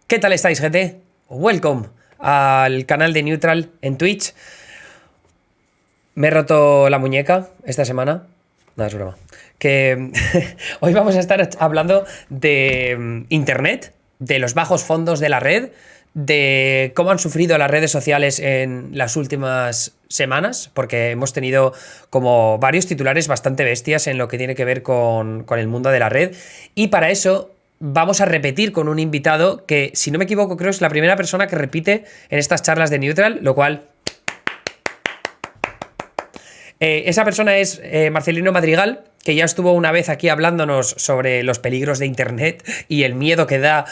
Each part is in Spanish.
¿Qué tal estáis, gente? Welcome al canal de Neutral en Twitch. Me he roto la muñeca esta semana. No, es broma. Que hoy vamos a estar hablando de Internet, de los bajos fondos de la red, de cómo han sufrido las redes sociales en las últimas semanas, porque hemos tenido como varios titulares bastante bestias en lo que tiene que ver con el mundo de la red. Y para eso vamos a repetir con un invitado que, si no me equivoco, creo es la primera persona que repite en estas charlas de Neutral, lo cual... esa persona es Marcelino Madrigal, que ya estuvo una vez aquí hablándonos sobre los peligros de Internet y el miedo que da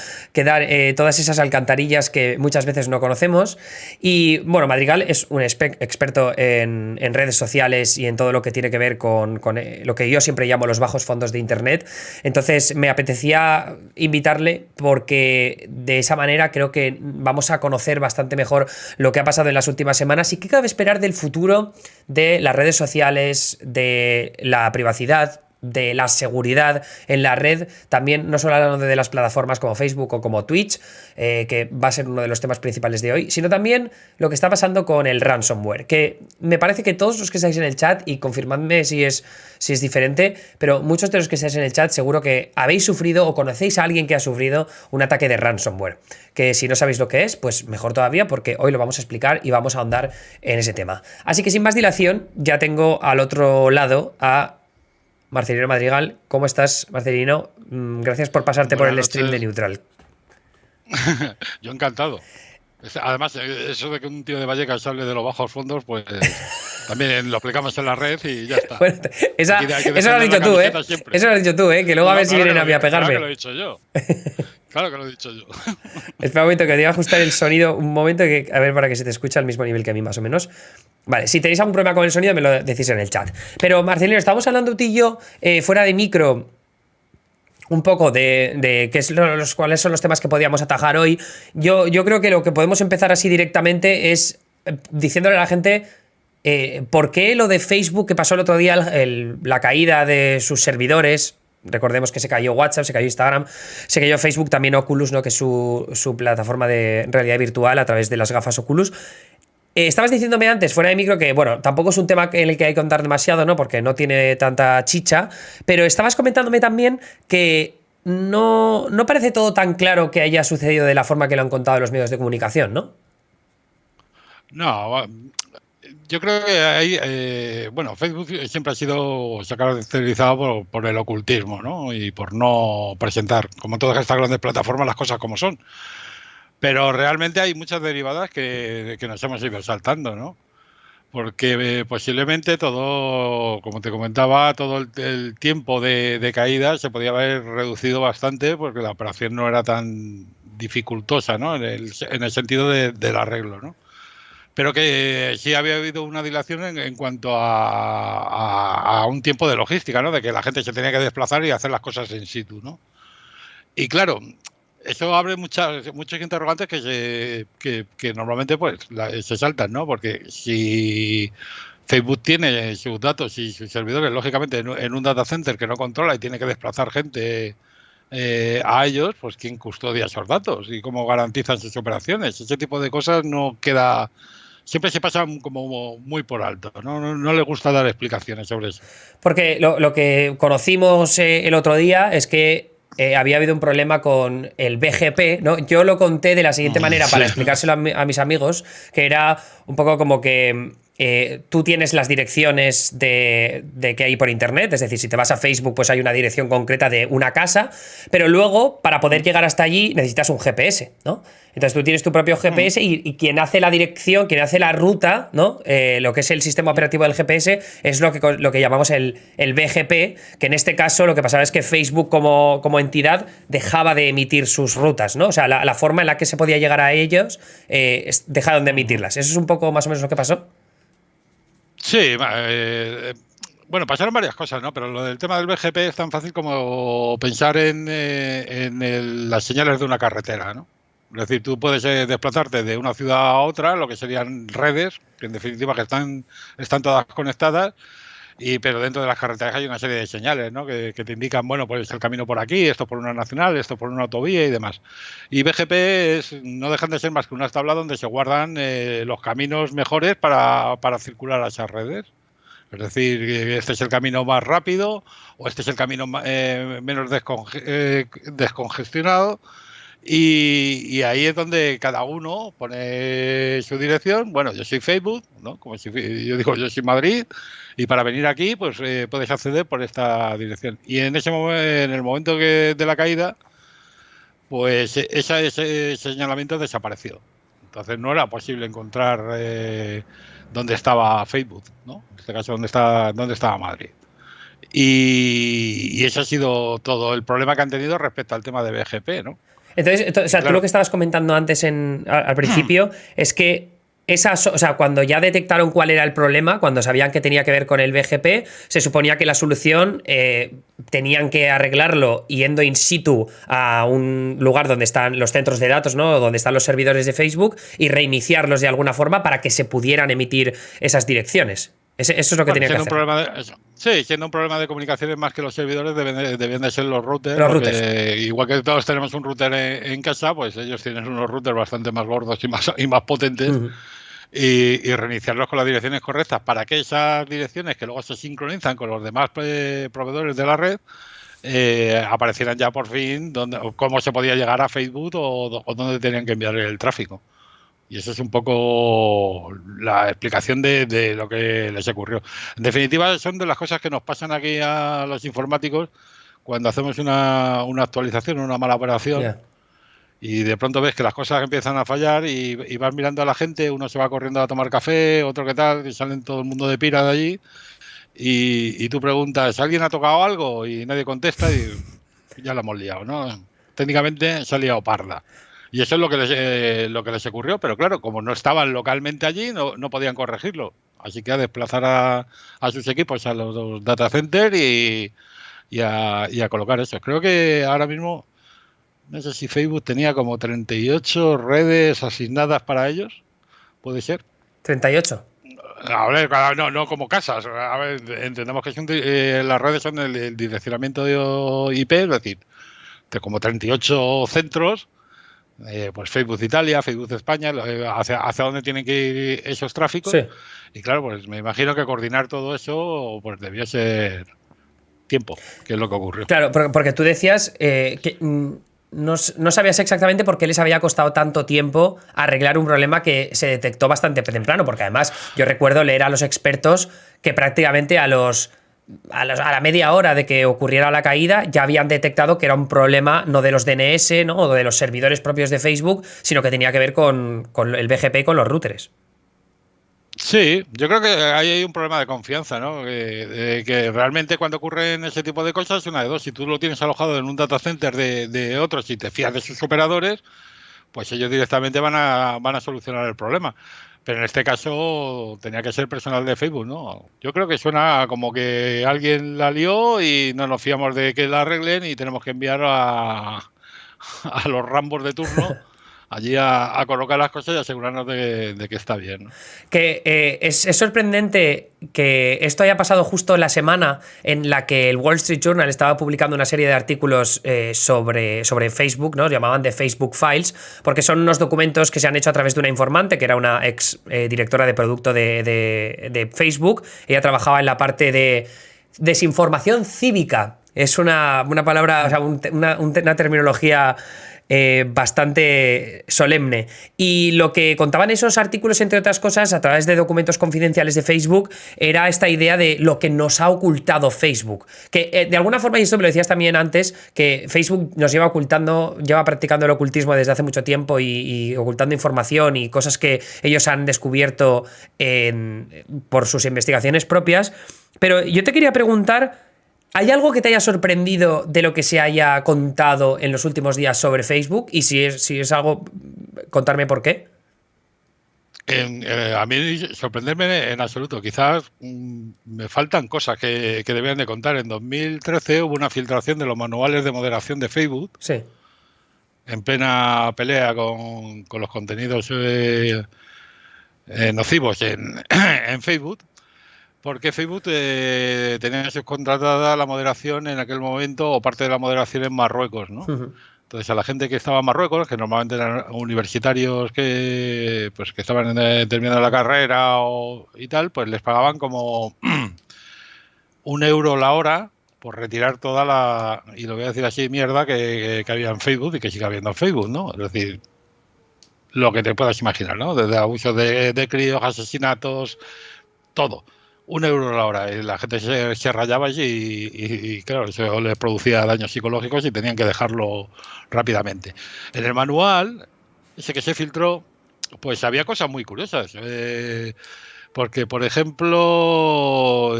todas esas alcantarillas que muchas veces no conocemos. Y bueno, Madrigal es un experto en redes sociales y en todo lo que tiene que ver con lo que yo siempre llamo los bajos fondos de Internet. Entonces me apetecía invitarle porque de esa manera creo que vamos a conocer bastante mejor lo que ha pasado en las últimas semanas y qué cabe esperar del futuro de las redes sociales, de la privacidad, de la seguridad en la red, también no solo hablando de las plataformas como Facebook o como Twitch, que va a ser uno de los temas principales de hoy, sino también lo que está pasando con el ransomware, que me parece que todos los que estáis en el chat, y confirmadme si es diferente, pero muchos de los que estáis en el chat seguro que habéis sufrido o conocéis a alguien que ha sufrido un ataque de ransomware, que si no sabéis lo que es, pues mejor todavía, porque hoy lo vamos a explicar y vamos a ahondar en ese tema. Así que sin más dilación, ya tengo al otro lado a Marcelino Madrigal. ¿Cómo estás, Marcelino? Gracias por pasarte por el stream de Neutral. Yo encantado. Además, eso de que un tío de Vallecas hable de los bajos fondos, pues también lo aplicamos en la red y ya está. Bueno, eso lo has dicho tú, ¿eh? Siempre. Eso lo has dicho tú, ¿eh? Que luego a ver si vienen a mí a pegarme. Claro que lo he dicho yo. Claro que lo he dicho yo. Espera un momento, que te iba a ajustar el sonido un momento, a ver, para que se te escuche al mismo nivel que a mí, más o menos. Vale, si tenéis algún problema con el sonido, me lo decís en el chat. Pero, Marcelino, estamos hablando tú y yo, fuera de micro, un poco de cuáles son los temas que podíamos atajar hoy. Yo creo que lo que podemos empezar así directamente es diciéndole a la gente por qué lo de Facebook que pasó el otro día, la caída de sus servidores. Recordemos que se cayó WhatsApp, se cayó Instagram, se cayó Facebook, también Oculus, ¿no? Que es su plataforma de realidad virtual a través de las gafas Oculus. Estabas diciéndome antes, fuera de micro, que bueno, tampoco es un tema en el que hay que contar demasiado, ¿no? Porque no tiene tanta chicha, pero estabas comentándome también que no parece todo tan claro que haya sucedido de la forma que lo han contado los medios de comunicación, ¿no? No, yo creo que hay, bueno, Facebook siempre se ha caracterizado por el ocultismo, ¿no? Y por no presentar, como todas estas grandes plataformas, las cosas como son. Pero realmente hay muchas derivadas que nos hemos ido saltando, ¿no? Porque posiblemente todo, como te comentaba, todo el tiempo de caída se podía haber reducido bastante porque la operación no era tan dificultosa, ¿no? En el sentido del arreglo, ¿no? Pero que sí había habido una dilación en cuanto a un tiempo de logística, ¿no? De que la gente se tenía que desplazar y hacer las cosas in situ, ¿no? Y claro, eso abre muchos interrogantes que normalmente pues se saltan, ¿no? Porque si Facebook tiene sus datos y sus servidores, lógicamente, en un data center que no controla y tiene que desplazar gente a ellos, pues ¿quién custodia esos datos? ¿Y cómo garantizan sus operaciones? Ese tipo de cosas no queda... Siempre se pasa como muy por alto, ¿no? No le gusta dar explicaciones sobre eso. Porque lo que conocimos el otro día es que había habido un problema con el BGP, ¿no? Yo lo conté de la siguiente manera para explicárselo a mis amigos, que era un poco como que tú tienes las direcciones de que hay por internet, es decir, si te vas a Facebook, pues hay una dirección concreta de una casa, pero luego, para poder llegar hasta allí, necesitas un GPS, ¿no? Entonces tú tienes tu propio GPS y quien hace la dirección, quien hace la ruta, ¿no? Lo que es el sistema operativo del GPS es lo que llamamos el BGP, que en este caso lo que pasaba es que Facebook como entidad dejaba de emitir sus rutas, ¿no? O sea, la forma en la que se podía llegar a ellos dejaron de emitirlas. ¿Eso es un poco más o menos lo que pasó? Sí, bueno, pasaron varias cosas, ¿no? Pero lo del tema del BGP es tan fácil como pensar en las señales de una carretera, ¿no? Es decir, tú puedes desplazarte de una ciudad a otra, lo que serían redes, que en definitiva que están todas conectadas, Pero dentro de las carreteras hay una serie de señales, ¿no? que te indican, bueno, pues el camino por aquí, esto por una nacional, esto por una autovía y demás. Y BGP no dejan de ser más que una tabla donde se guardan los caminos mejores para circular a esas redes. Es decir, este es el camino más rápido o este es el camino menos descongestionado. Y ahí es donde cada uno pone su dirección. Bueno, yo soy Facebook, ¿no? Como si yo digo, yo soy Madrid, y para venir aquí, pues puedes acceder por esta dirección. Y en ese momento, en el momento de la caída, pues ese señalamiento desapareció. Entonces no era posible encontrar dónde estaba Facebook, ¿no? En este caso, dónde estaba Madrid. Y ese ha sido todo el problema que han tenido respecto al tema de BGP, ¿no? Entonces, o sea, claro, tú lo que estabas comentando antes al principio es que o sea, cuando ya detectaron cuál era el problema, cuando sabían que tenía que ver con el BGP, se suponía que la solución tenían que arreglarlo yendo in situ a un lugar donde están los centros de datos, ¿no? Donde están los servidores de Facebook, y reiniciarlos de alguna forma para que se pudieran emitir esas direcciones. Eso es lo que tenía que hacer. Siendo un problema de comunicaciones más que los servidores, deben de ser los routers. Igual que todos tenemos un router en casa, pues ellos tienen unos routers bastante más gordos y más potentes. Y reiniciarlos con las direcciones correctas para que esas direcciones, que luego se sincronizan con los demás proveedores de la red, aparecieran ya por fin cómo se podía llegar a Facebook o dónde tenían que enviar el tráfico. Y eso es un poco la explicación de lo que les ocurrió. En definitiva, son de las cosas que nos pasan aquí a los informáticos cuando hacemos una actualización, una mala operación. Yeah. Y de pronto ves que las cosas empiezan a fallar y vas mirando a la gente, uno se va corriendo a tomar café, otro qué tal, y salen todo el mundo de pira de allí. Y tú preguntas, ¿alguien ha tocado algo? Y nadie contesta y ya la hemos liado, ¿no? Técnicamente se ha liado parda. Y eso es lo que les ocurrió, pero claro, como no estaban localmente allí, no podían corregirlo. Así que a desplazar a sus equipos a los data centers y a colocar eso. Creo que ahora mismo, no sé si Facebook tenía como 38 redes asignadas para ellos, ¿puede ser? ¿38? A ver, no como casas. A ver, entendemos que las redes son el direccionamiento de IP, es decir, de como 38 centros. Pues Facebook Italia, Facebook España, hacia dónde tienen que ir esos tráficos. Sí. Y claro, pues me imagino que coordinar todo eso pues debió ser tiempo, que es lo que ocurrió. Claro, porque tú decías que no sabías exactamente por qué les había costado tanto tiempo arreglar un problema que se detectó bastante temprano, porque además yo recuerdo leer a los expertos que prácticamente a la media hora de que ocurriera la caída ya habían detectado que era un problema no de los DNS, ¿no? O de los servidores propios de Facebook, sino que tenía que ver con el BGP, con los routers. Sí, yo creo que ahí hay un problema de confianza, ¿no? Que realmente cuando ocurren ese tipo de cosas, una de dos. Si tú lo tienes alojado en un data center de otros y te fías de sus operadores, pues ellos directamente van a solucionar el problema. Pero en este caso tenía que ser personal de Facebook, ¿no? Yo creo que suena como que alguien la lió y no nos fiamos de que la arreglen y tenemos que enviar a los Rambos de turno allí a colocar las cosas y asegurarnos de que está bien, ¿no? Que es sorprendente que esto haya pasado justo la semana en la que el Wall Street Journal estaba publicando una serie de artículos sobre Facebook, ¿no? Los llamaban de Facebook Files, porque son unos documentos que se han hecho a través de una informante, que era una ex directora de producto de Facebook. Ella trabajaba en la parte de desinformación cívica. Es una palabra, o sea, una terminología bastante solemne. Y lo que contaban esos artículos, entre otras cosas, a través de documentos confidenciales de Facebook, era esta idea de lo que nos ha ocultado Facebook. Que de alguna forma, y esto me lo decías también antes, que Facebook nos lleva practicando el ocultismo desde hace mucho tiempo y ocultando información y cosas que ellos han descubierto por sus investigaciones propias. Pero yo te quería preguntar, ¿hay algo que te haya sorprendido de lo que se haya contado en los últimos días sobre Facebook? Y si es algo, contarme por qué. A mí sorprenderme en absoluto. Quizás me faltan cosas que deberían de contar. En 2013 hubo una filtración de los manuales de moderación de Facebook. Sí. En plena pelea con los contenidos nocivos en Facebook. porque Facebook tenía subcontratada la moderación en aquel momento, o parte de la moderación en Marruecos, ¿no? Ujú. Entonces a la gente que estaba en Marruecos, que normalmente eran universitarios que estaban terminando la carrera y tal, pues les pagaban como 1 euro la hora por retirar toda la, y lo voy a decir así, mierda que había en Facebook y que sigue habiendo en Facebook, ¿no? Es decir, lo que te puedas imaginar, ¿no? Desde abusos de críos, asesinatos, todo. 1 euro la hora. Y la gente se rayaba y, claro, eso les producía daños psicológicos y tenían que dejarlo rápidamente. En el manual, ese que se filtró, pues había cosas muy curiosas. Porque, por ejemplo,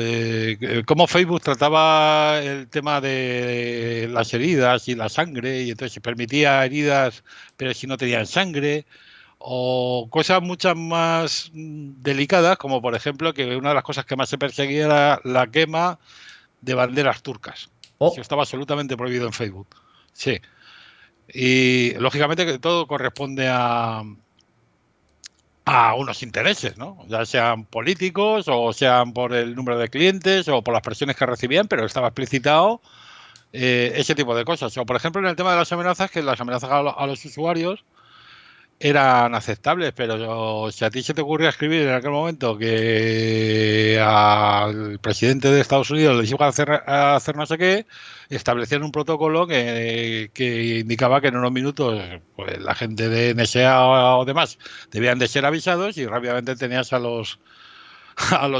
cómo Facebook trataba el tema de las heridas y la sangre, y entonces se permitía heridas, pero si no tenían sangre, o cosas muchas más delicadas, como por ejemplo que una de las cosas que más se perseguía era la quema de banderas turcas. Eso Oh, estaba absolutamente prohibido en Facebook. Sí. Y lógicamente que todo corresponde a unos intereses, ¿no? Ya sean políticos o sean por el número de clientes o por las presiones que recibían, pero estaba explicitado ese tipo de cosas. O por ejemplo en el tema de las amenazas, que las amenazas a los usuarios eran aceptables, pero si a ti se te ocurría escribir en aquel momento que al presidente de Estados Unidos les iba a hacer no sé qué, establecían un protocolo que indicaba que en unos minutos pues, la gente de NSA o demás debían de ser avisados y rápidamente tenías a los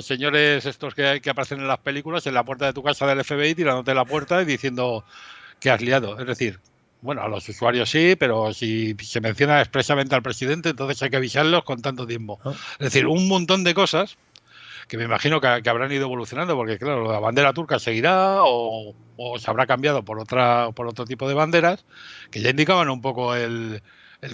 señores estos que aparecen en las películas en la puerta de tu casa del FBI tirándote la puerta y diciendo que has liado. Es decir, bueno, a los usuarios sí, pero si se menciona expresamente al presidente, entonces hay que avisarlos con tanto tiempo. oh. Es decir, un montón de cosas que me imagino que habrán ido evolucionando, porque claro, la bandera turca seguirá o se habrá cambiado por otro tipo de banderas, que ya indicaban un poco el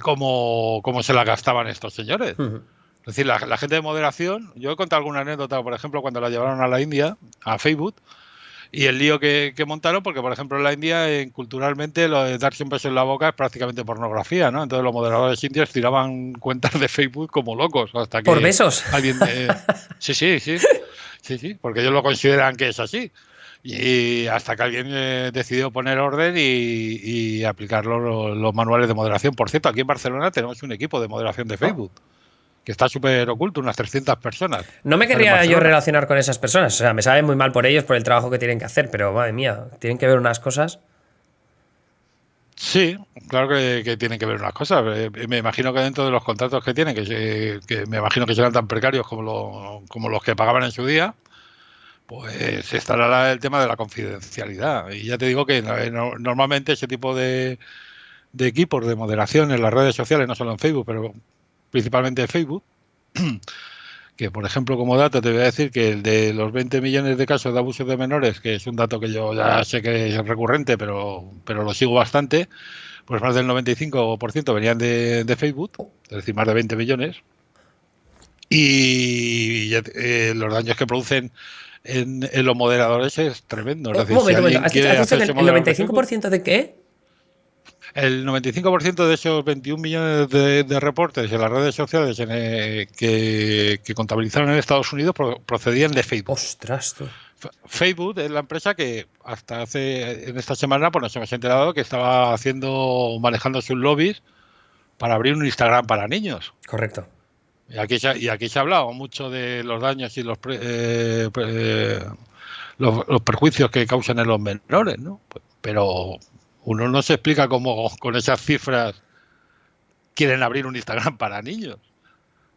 cómo se la gastaban estos señores. Ujú. Es decir, la gente de moderación, yo he contado alguna anécdota, por ejemplo, cuando la llevaron a la India, a Facebook, y el lío que montaron, porque por ejemplo en la India culturalmente lo de darse un beso en la boca es prácticamente pornografía, ¿no? Entonces los moderadores indios tiraban cuentas de Facebook como locos hasta ¿Por que besos? alguien... sí, sí, sí, sí, sí, porque ellos lo consideran que es así. Y hasta que alguien decidió poner orden y aplicar los manuales de moderación. Por cierto, aquí en Barcelona tenemos un equipo de moderación de Oh. Facebook que está súper oculto, unas 300 personas. No me Están en querría yo Barcelona. relacionar con esas personas. O sea, me sabe muy mal por ellos, por el trabajo que tienen que hacer, pero madre mía, tienen que ver unas cosas. Sí, claro que tienen que ver unas cosas. Me imagino que dentro de los contratos que tienen, que me imagino que serán tan precarios como los que pagaban en su día, pues estará el tema de la confidencialidad. Y ya te digo que normalmente ese tipo de equipos de moderación en las redes sociales, no solo en Facebook, pero principalmente en Facebook, que por ejemplo como dato te voy a decir que el de los 20 millones de casos de abusos de menores, que es un dato que yo ya sé que es recurrente, pero lo sigo bastante, pues más del 95% venían de Facebook, es decir, más de 20 millones, y los daños que producen en los moderadores es tremendo. Es Oh, un decir, si momento, un momento. alguien quiere ¿Has dicho que hacerse el moderador de noventa y cinco por Facebook, ciento de qué? el 95% de esos 21 millones de reportes en las redes sociales que contabilizaron en Estados Unidos procedían de Facebook. Ostras, tú. Facebook es la empresa que hasta en esta semana pues nos hemos enterado que estaba manejando sus lobbies para abrir un Instagram para niños. Correcto. Y aquí se ha hablado mucho de los daños y los perjuicios que causan en los menores, ¿no? Pero uno no se explica cómo con esas cifras quieren abrir un Instagram para niños,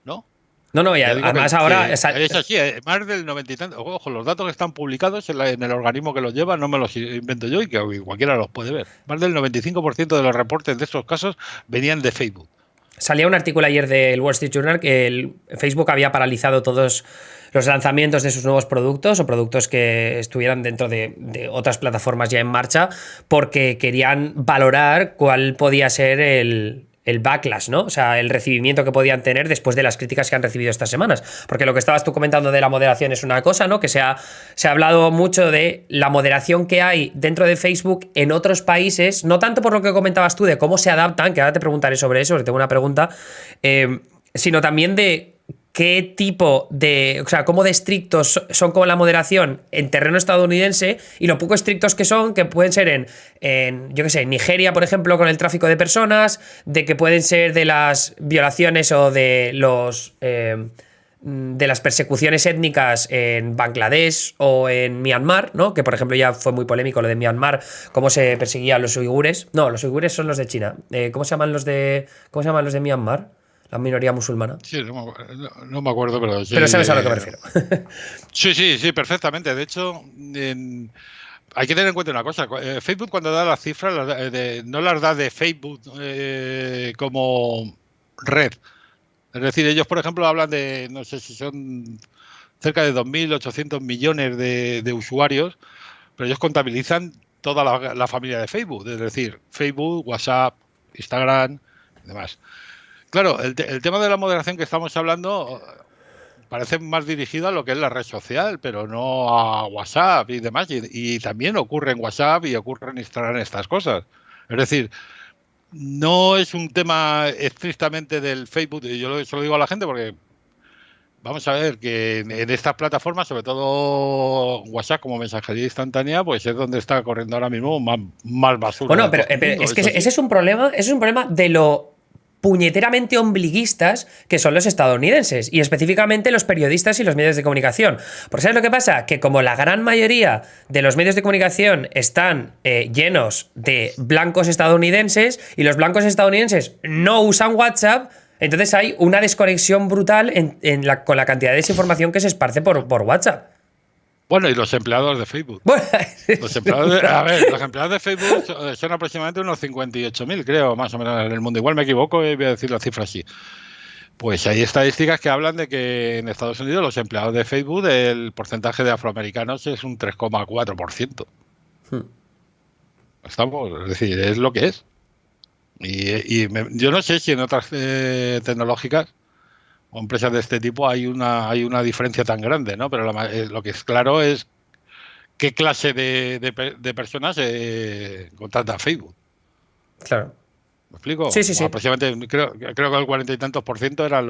¿no? No, no, y Ya digo además ahora. que es así, más del 90 y tanto. Ojo, los datos que están publicados en el organismo que los lleva no me los invento yo y que cualquiera los puede ver. Más del 95% de los reportes de estos casos venían de Facebook. Salía un artículo ayer del Wall Street Journal que Facebook había paralizado todos los lanzamientos de sus nuevos productos o productos que estuvieran dentro de otras plataformas ya en marcha porque querían valorar cuál podía ser el backlash, ¿no? O sea, el recibimiento que podían tener después de las críticas que han recibido estas semanas. Porque lo que estabas tú comentando de la moderación es una cosa, ¿no? Que se ha hablado mucho de la moderación que hay dentro de Facebook en otros países, no tanto por lo que comentabas tú de cómo se adaptan, que ahora te preguntaré sobre eso, porque tengo una pregunta, sino también de qué tipo de, o sea, cómo de estrictos son con la moderación en terreno estadounidense y lo poco estrictos que son, que pueden ser yo qué sé, en Nigeria, por ejemplo, con el tráfico de personas, de que pueden ser de las violaciones o de de las persecuciones étnicas en Bangladesh o en Myanmar, ¿no? Que por ejemplo ya fue muy polémico lo de Myanmar, cómo se perseguía a los uigures. No, los uigures son los de China. ¿Cómo se llaman los de Myanmar? La minoría musulmana. Sí, no me acuerdo, pero sí. Pero sabes a lo que me refiero. Sí, perfectamente. De hecho, hay que tener en cuenta una cosa. Facebook cuando da las cifras no las da de Facebook como red. Es decir, ellos, por ejemplo, hablan de, no sé si son cerca de 2.800 millones de usuarios, pero ellos contabilizan toda la familia de Facebook. Es decir, Facebook, WhatsApp, Instagram y demás. Claro, el tema de la moderación que estamos hablando parece más dirigido a lo que es la red social, pero no a WhatsApp y demás. Y también ocurre en WhatsApp y ocurre en Instagram estas cosas. Es decir, no es un tema estrictamente del Facebook. Yo se lo digo a la gente porque vamos a ver que en estas plataformas, sobre todo WhatsApp como mensajería instantánea, pues es donde está corriendo ahora mismo más basura. Bueno, pero es que ese es un problema de lo puñeteramente ombliguistas que son los estadounidenses y específicamente los periodistas y los medios de comunicación. Porque ¿sabes lo que pasa? Que como la gran mayoría de los medios de comunicación están llenos de blancos estadounidenses y los blancos estadounidenses no usan WhatsApp, entonces hay una desconexión brutal con la cantidad de desinformación que se esparce por WhatsApp. Bueno, y los empleados de Facebook. Los empleados de Facebook son aproximadamente unos 58.000, creo, más o menos en el mundo. Igual me equivoco y voy a decir la cifra así. Pues hay estadísticas que hablan de que en Estados Unidos los empleados de Facebook, el porcentaje de afroamericanos es un 3,4%. Es decir, es lo que es. Yo no sé si en otras tecnológicas o empresas de este tipo hay una diferencia tan grande, ¿no? Pero lo que es claro es qué clase de personas contrata Facebook. Claro. ¿Me explico? Sí. Aproximadamente, creo que el 40 y tantos % eran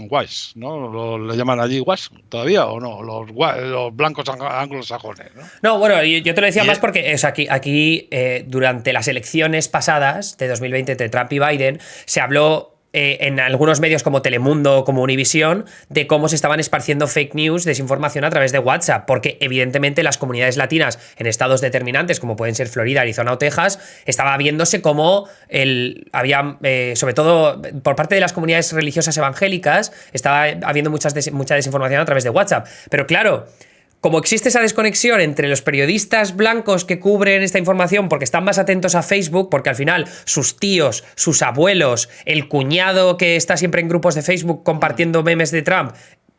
WAS, ¿no? ¿Le llaman allí WAS todavía o no? Los blancos anglosajones, ¿no? No, bueno, yo te lo decía más porque aquí durante las elecciones pasadas de 2020 entre Trump y Biden se habló en algunos medios como Telemundo, como Univisión, de cómo se estaban esparciendo fake news, desinformación a través de WhatsApp, porque evidentemente las comunidades latinas en estados determinantes, como pueden ser Florida, Arizona o Texas, estaba viéndose como había, sobre todo por parte de las comunidades religiosas evangélicas, estaba habiendo mucha desinformación a través de WhatsApp. Pero claro, como existe esa desconexión entre los periodistas blancos que cubren esta información porque están más atentos a Facebook, porque al final sus tíos, sus abuelos, el cuñado que está siempre en grupos de Facebook compartiendo memes de Trump,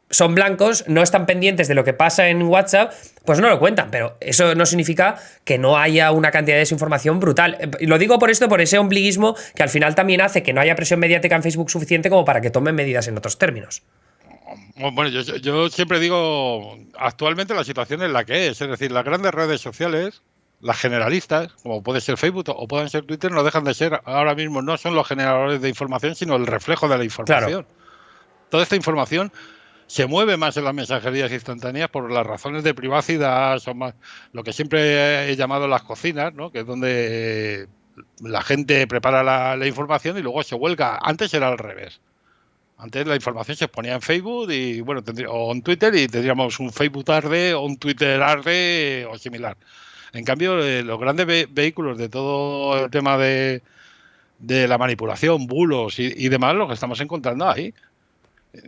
son blancos, no están pendientes de lo que pasa en WhatsApp, pues no lo cuentan, pero eso no significa que no haya una cantidad de desinformación brutal. Lo digo por ese ombliguismo que al final también hace que no haya presión mediática en Facebook suficiente como para que tomen medidas en otros términos. Bueno, yo siempre digo, actualmente la situación es la que es decir, las grandes redes sociales, las generalistas, como puede ser Facebook o pueden ser Twitter, no dejan de ser, ahora mismo no son los generadores de información, sino el reflejo de la información. Claro. Toda esta información se mueve más en las mensajerías instantáneas por las razones de privacidad, son más lo que siempre he llamado las cocinas, ¿no? Que es donde la gente prepara la información y luego se vuelca. Antes era al revés. Antes la información se ponía en Facebook y bueno, o en Twitter y tendríamos un Facebook tarde o un Twitter tarde o similar. En cambio, los grandes vehículos de todo el tema de la manipulación, bulos y demás, lo que estamos encontrando ahí.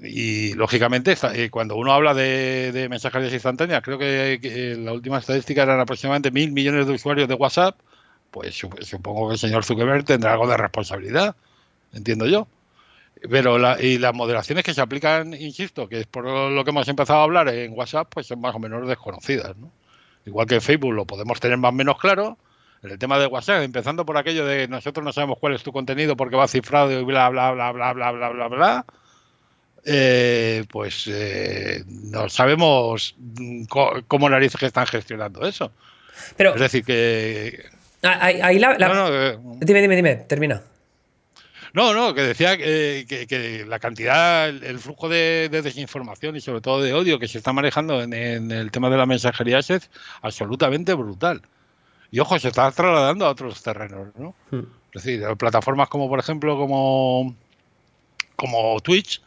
Y lógicamente, cuando uno habla de mensajerías instantáneas, creo que la última estadística eran aproximadamente 1.000 millones de usuarios de WhatsApp, pues supongo que el señor Zuckerberg tendrá algo de responsabilidad, entiendo yo. Pero las moderaciones que se aplican, insisto, que es por lo que hemos empezado a hablar en WhatsApp, pues son más o menos desconocidas, ¿no? Igual que en Facebook lo podemos tener más o menos claro. En el tema de WhatsApp, empezando por aquello de nosotros no sabemos cuál es tu contenido porque va cifrado y bla, bla, bla, bla, bla, bla, bla, bla. No sabemos cómo narices que están gestionando eso. Pero, es decir, que... Dime, termina. No, que decía que la cantidad, el flujo de desinformación y sobre todo de odio que se está manejando en el tema de la mensajería es absolutamente brutal. Y ojo, se está trasladando a otros terrenos, ¿no? Es decir, plataformas como, por ejemplo, como Twitch,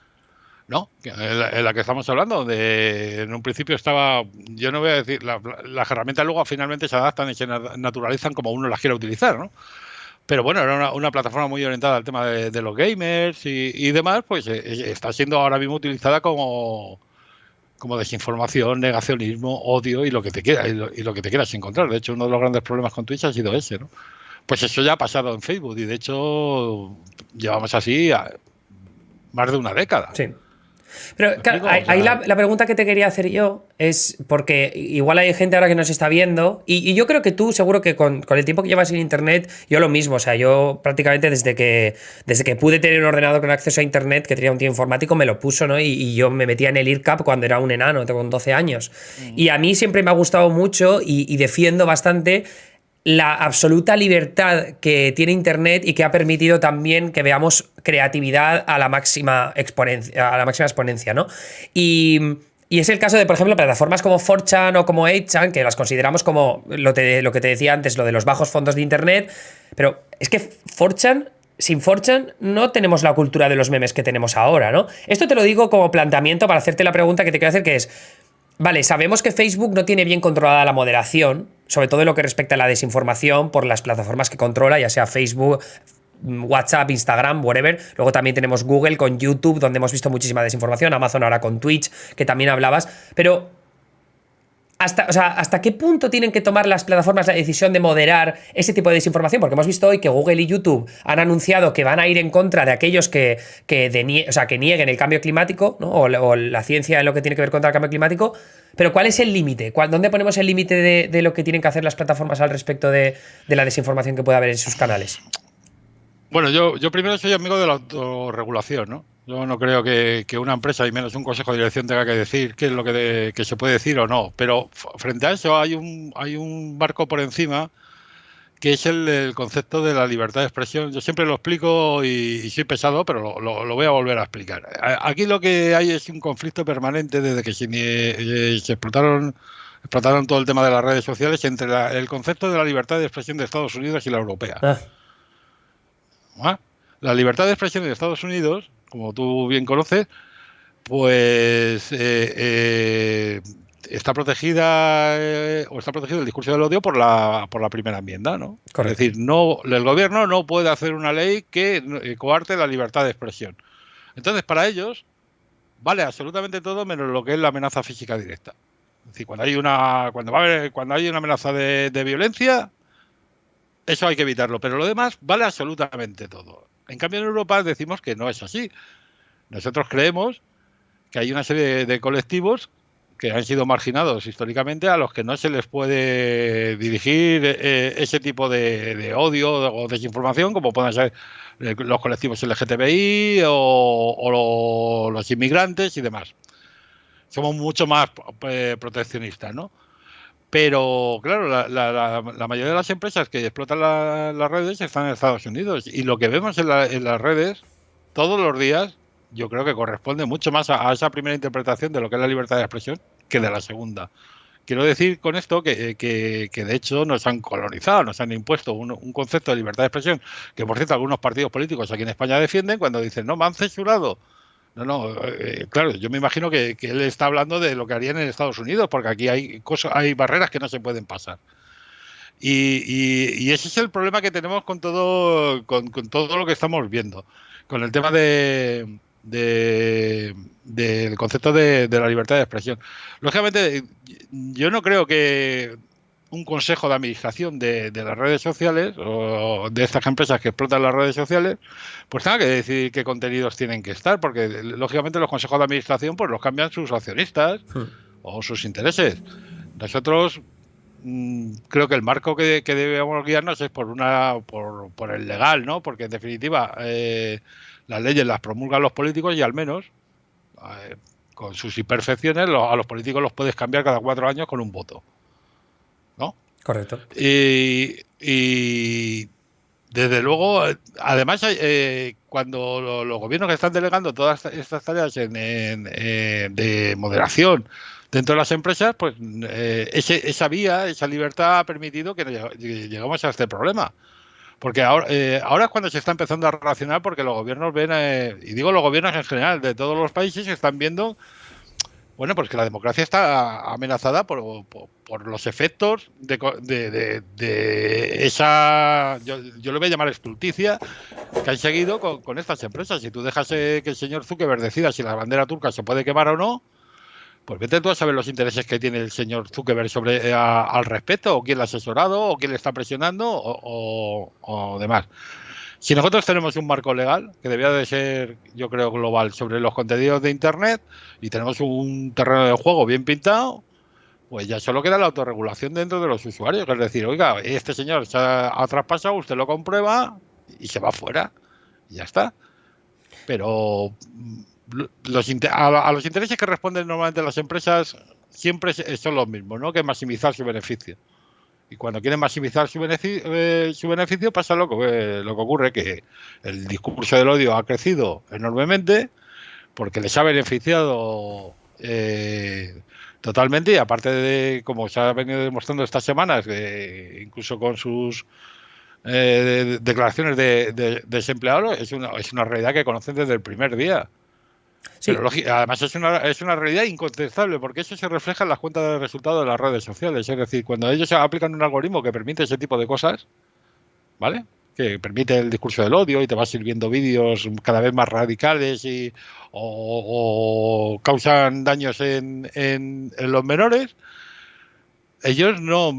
¿no? En la que estamos hablando, donde en un principio estaba, yo no voy a decir, las herramientas luego finalmente se adaptan y se naturalizan como uno las quiera utilizar, ¿no? Pero bueno, era una plataforma muy orientada al tema de los gamers y demás, pues está siendo ahora mismo utilizada como desinformación, negacionismo, odio y lo que te quiera, y lo que te quieras encontrar. De hecho, uno de los grandes problemas con Twitch ha sido ese, ¿no? Pues eso ya ha pasado en Facebook y de hecho llevamos así más de una década. Sí. Pero claro, ahí la pregunta que te quería hacer yo es, porque igual hay gente ahora que nos está viendo, y yo creo que tú seguro que con el tiempo que llevas en internet, yo lo mismo, o sea, yo prácticamente desde que pude tener un ordenador con acceso a internet, que tenía un tío informático, me lo puso, ¿no? Y yo me metía en el IRCAP cuando era un enano, con 12 años. Y a mí siempre me ha gustado mucho y defiendo bastante la absoluta libertad que tiene Internet y que ha permitido también que veamos creatividad a la máxima exponencia, ¿no? Y es el caso de, por ejemplo, plataformas como 4chan o como 8chan, que las consideramos como lo que te decía antes, lo de los bajos fondos de Internet, pero es que 4chan... Sin 4chan no tenemos la cultura de los memes que tenemos ahora, ¿no? Esto te lo digo como planteamiento para hacerte la pregunta que te quiero hacer, que es... Vale, sabemos que Facebook no tiene bien controlada la moderación, sobre todo en lo que respecta a la desinformación por las plataformas que controla, ya sea Facebook, WhatsApp, Instagram, whatever. Luego también tenemos Google con YouTube, donde hemos visto muchísima desinformación, Amazon ahora con Twitch, que también hablabas. Pero ¿hasta qué punto tienen que tomar las plataformas la decisión de moderar ese tipo de desinformación? Porque hemos visto hoy que Google y YouTube han anunciado que van a ir en contra de aquellos que nieguen el cambio climático, ¿no? o la ciencia en lo que tiene que ver contra el cambio climático. Pero ¿cuál es el límite? ¿Dónde ponemos el límite de lo que tienen que hacer las plataformas al respecto de la desinformación que puede haber en sus canales? Bueno, yo primero soy amigo de la autorregulación, ¿no? Yo no creo que una empresa y menos un consejo de dirección tenga que decir qué es lo que se puede decir o no. Pero frente a eso hay un marco por encima que es el concepto de la libertad de expresión. Yo siempre lo explico y soy pesado, pero lo voy a volver a explicar. Aquí lo que hay es un conflicto permanente desde que se explotaron todo el tema de las redes sociales entre el concepto de la libertad de expresión de Estados Unidos y la europea. La libertad de expresión de Estados Unidos, como tú bien conoces, pues está protegida o está protegido el discurso del odio por la primera enmienda, ¿no? Correcto. Es decir, el gobierno no puede hacer una ley que coarte la libertad de expresión. Entonces, para ellos vale absolutamente todo menos lo que es la amenaza física directa. Es decir, cuando hay una amenaza de violencia, eso hay que evitarlo, pero lo demás vale absolutamente todo. En cambio, en Europa decimos que no es así. Nosotros creemos que hay una serie de colectivos que han sido marginados históricamente a los que no se les puede dirigir ese tipo de odio o desinformación, como pueden ser los colectivos LGTBI o los inmigrantes y demás. Somos mucho más proteccionistas, ¿no? Pero, claro, la mayoría de las empresas que explotan las redes están en Estados Unidos. Y lo que vemos en las redes todos los días, yo creo que corresponde mucho más a esa primera interpretación de lo que es la libertad de expresión que de la segunda. Quiero decir con esto que de hecho nos han colonizado, nos han impuesto un concepto de libertad de expresión que, por cierto, algunos partidos políticos aquí en España defienden cuando dicen, no, me han censurado. Claro, yo me imagino que él está hablando de lo que harían en Estados Unidos, porque aquí hay barreras que no se pueden pasar. Y ese es el problema que tenemos con todo lo que estamos viendo. Con el tema del concepto de la libertad de expresión. Lógicamente, yo no creo que un consejo de administración de las redes sociales o de estas empresas que explotan las redes sociales pues tenga que decidir qué contenidos tienen que estar, porque lógicamente los consejos de administración pues los cambian sus accionistas o sus intereses. Nosotros creo que el marco que debemos guiarnos es por el legal, ¿no? Porque en definitiva las leyes las promulgan los políticos y al menos con sus imperfecciones a los políticos los puedes cambiar cada 4 años con un voto, ¿no? Correcto. Y desde luego, además, cuando los gobiernos que están delegando todas estas tareas de moderación dentro de las empresas, pues esa vía, esa libertad ha permitido que llegamos a este problema. Porque ahora es cuando se está empezando a relacionar, porque los gobiernos ven, y digo los gobiernos en general, de todos los países, están viendo, bueno, pues que la democracia está amenazada por los efectos de esa, yo lo voy a llamar estulticia, que han seguido con estas empresas. Si tú dejas que el señor Zuckerberg decida si la bandera turca se puede quemar o no, pues vete tú a saber los intereses que tiene el señor Zuckerberg al respecto, o quién le ha asesorado, o quién le está presionando, o demás. Si nosotros tenemos un marco legal, que debía de ser, yo creo, global, sobre los contenidos de Internet, y tenemos un terreno de juego bien pintado, pues ya solo queda la autorregulación dentro de los usuarios. Es decir, oiga, este señor se ha traspasado, usted lo comprueba y se va fuera. Y ya está. Pero a los intereses que responden normalmente las empresas siempre son los mismos, ¿no? Que maximizar su beneficio. Y cuando quieren maximizar su beneficio pasa lo que ocurre, que el discurso del odio ha crecido enormemente porque les ha beneficiado totalmente, y aparte de, como se ha venido demostrando estas semanas, incluso con sus declaraciones de desempleados, es una realidad que conocen desde el primer día. Sí. Pero además es una realidad incontestable, porque eso se refleja en las cuentas de resultados de las redes sociales. Es decir, cuando ellos aplican un algoritmo que permite ese tipo de cosas, ¿vale?, que permite el discurso del odio y te va sirviendo vídeos cada vez más radicales o causan daños en los menores, ellos no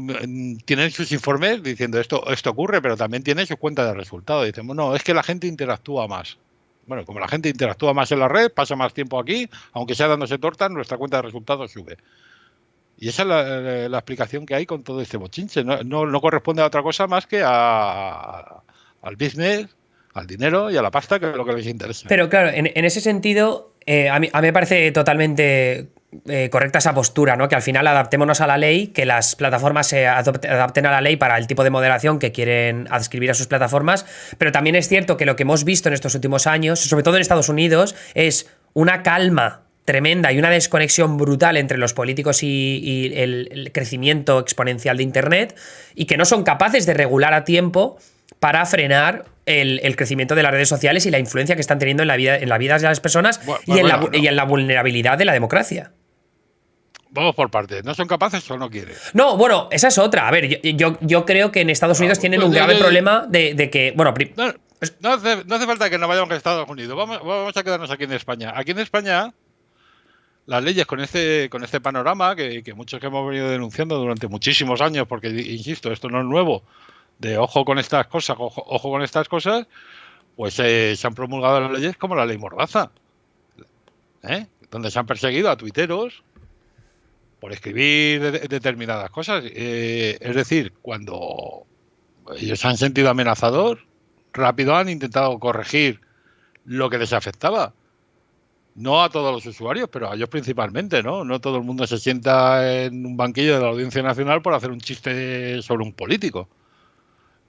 tienen sus informes diciendo esto ocurre, pero también tienen sus cuentas de resultados. Dicen, no, es que la gente interactúa más. Bueno, como la gente interactúa más en la red, pasa más tiempo aquí, aunque sea dándose tortas, nuestra cuenta de resultados sube. Y esa es la explicación que hay con todo este bochinche. No corresponde a otra cosa más que al business, al dinero y a la pasta, que es lo que les interesa. Pero claro, en ese sentido, a mí me parece totalmente correcta esa postura, ¿no? Que al final adaptémonos a la ley, que las plataformas se adapten a la ley para el tipo de moderación que quieren adscribir a sus plataformas, pero también es cierto que lo que hemos visto en estos últimos años, sobre todo en Estados Unidos, es una calma tremenda y una desconexión brutal entre los políticos y el crecimiento exponencial de Internet, y que no son capaces de regular a tiempo para frenar el crecimiento de las redes sociales y la influencia que están teniendo en la vida de las personas y en la vulnerabilidad de la democracia. Vamos por partes. ¿No son capaces o no quieren? No, bueno, esa es otra. A ver, yo creo que en Estados Unidos tienen un grave problema de que... Bueno, no hace falta que nos vayamos a Estados Unidos. Vamos a quedarnos aquí en España. Aquí en España, las leyes con este panorama que muchos que hemos venido denunciando durante muchísimos años, porque, insisto, esto no es nuevo, de ojo con estas cosas, pues se han promulgado las leyes como la ley Mordaza, donde se han perseguido a tuiteros por escribir determinadas cosas. Es decir, cuando ellos se han sentido amenazados, rápido han intentado corregir lo que les afectaba. No a todos los usuarios, pero a ellos principalmente, ¿no? No todo el mundo se sienta en un banquillo de la Audiencia Nacional por hacer un chiste sobre un político.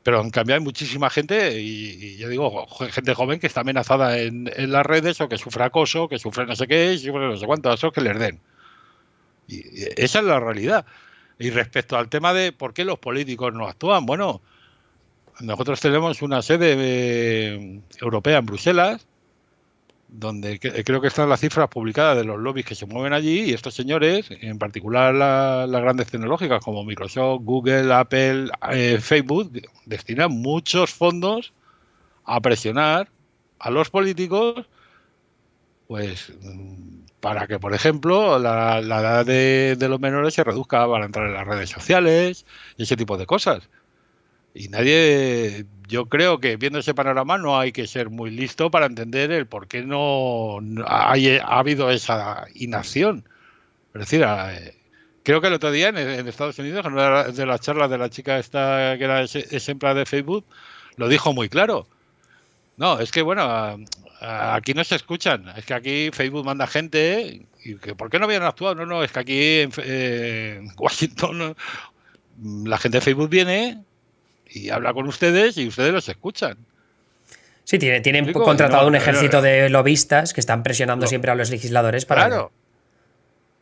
Pero en cambio hay muchísima gente, y yo digo, gente joven que está amenazada en las redes, o que sufre acoso, que sufre no sé qué, y sufre no sé cuánto, eso que les den. Y esa es la realidad. Y respecto al tema de por qué los políticos no actúan, bueno, nosotros tenemos una sede europea en Bruselas, donde creo que están las cifras publicadas de los lobbies que se mueven allí, y estos señores, en particular las grandes tecnológicas como Microsoft, Google, Apple, Facebook, destinan muchos fondos a presionar a los políticos, pues para que, por ejemplo, la edad de los menores se reduzca para entrar en las redes sociales y ese tipo de cosas. Y nadie, yo creo que viendo ese panorama no hay que ser muy listo para entender el por qué no ha habido esa inacción. Es decir, creo que el otro día en Estados Unidos, en una de las charlas de la chica esta que era ejemplar de Facebook, lo dijo muy claro. No, es que bueno, aquí no se escuchan. Es que aquí Facebook manda gente y que ¿por qué no habían actuado? No, es que aquí en Washington la gente de Facebook viene y habla con ustedes y ustedes los escuchan. Sí, tienen ¿Explico? contratado un ejército de lobistas que están presionando siempre a los legisladores para... Claro,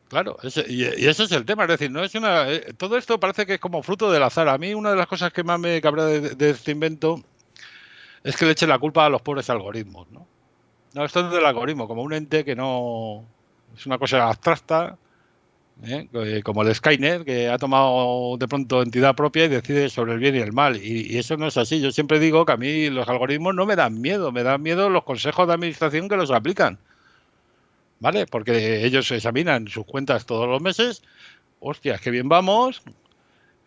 claro. Y ese es el tema. Es decir, no es una. Todo esto parece que es como fruto del azar. A mí, una de las cosas que más me cabrea de este invento es que le echen la culpa a los pobres algoritmos, ¿no? No, esto es del algoritmo, como un ente que no. Es una cosa abstracta, como el Skynet, que ha tomado de pronto entidad propia y decide sobre el bien y el mal. Y eso no es así. Yo siempre digo que a mí los algoritmos no me dan miedo los consejos de administración que los aplican. ¿Vale? Porque ellos examinan sus cuentas todos los meses. Hostias, qué bien vamos.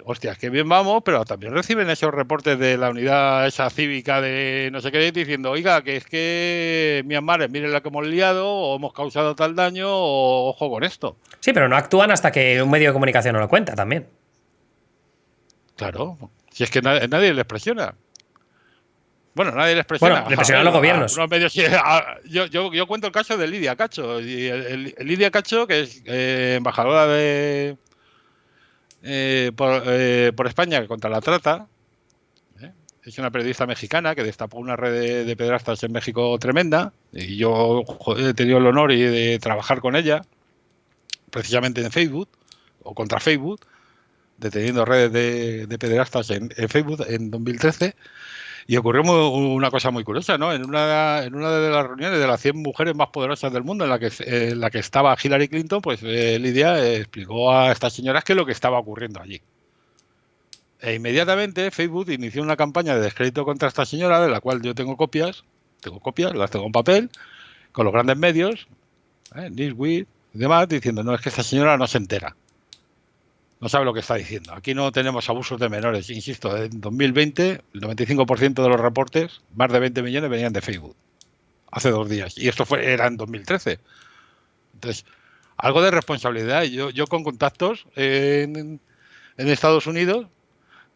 Hostias, qué bien vamos, pero también reciben esos reportes de la unidad esa cívica de no sé qué, diciendo, oiga, que es que Myanmar, miren la que hemos liado, o hemos causado tal daño, o ojo con esto. Sí, pero no actúan hasta que un medio de comunicación no lo cuenta también. Claro, si es que nadie les presiona. Bueno, nadie les presiona. Bueno, le presionan a los gobiernos. Medios, yo cuento el caso de Lidia Cacho. Y Lidia Cacho, que es embajadora de por España contra la trata. Es una periodista mexicana que destapó una red de pederastas en México tremenda. Y yo he tenido el honor de trabajar con ella, precisamente en Facebook, o contra Facebook, deteniendo redes de pederastas en Facebook en 2013. Y ocurrió una cosa muy curiosa, ¿no? En una de las reuniones de las 100 mujeres más poderosas del mundo, en la que estaba Hillary Clinton, pues Lidia explicó a estas señoras qué es lo que estaba ocurriendo allí. E inmediatamente Facebook inició una campaña de descrédito contra esta señora, de la cual yo tengo copias, las tengo en papel, con los grandes medios, Newsweek y demás, diciendo, no, es que esta señora no se entera. No sabe lo que está diciendo. Aquí no tenemos abusos de menores. Insisto, en 2020 el 95% de los reportes, más de 20 millones, venían de Facebook. Hace 2 días. Y esto era en 2013. Entonces, algo de responsabilidad. Yo con contactos en Estados Unidos,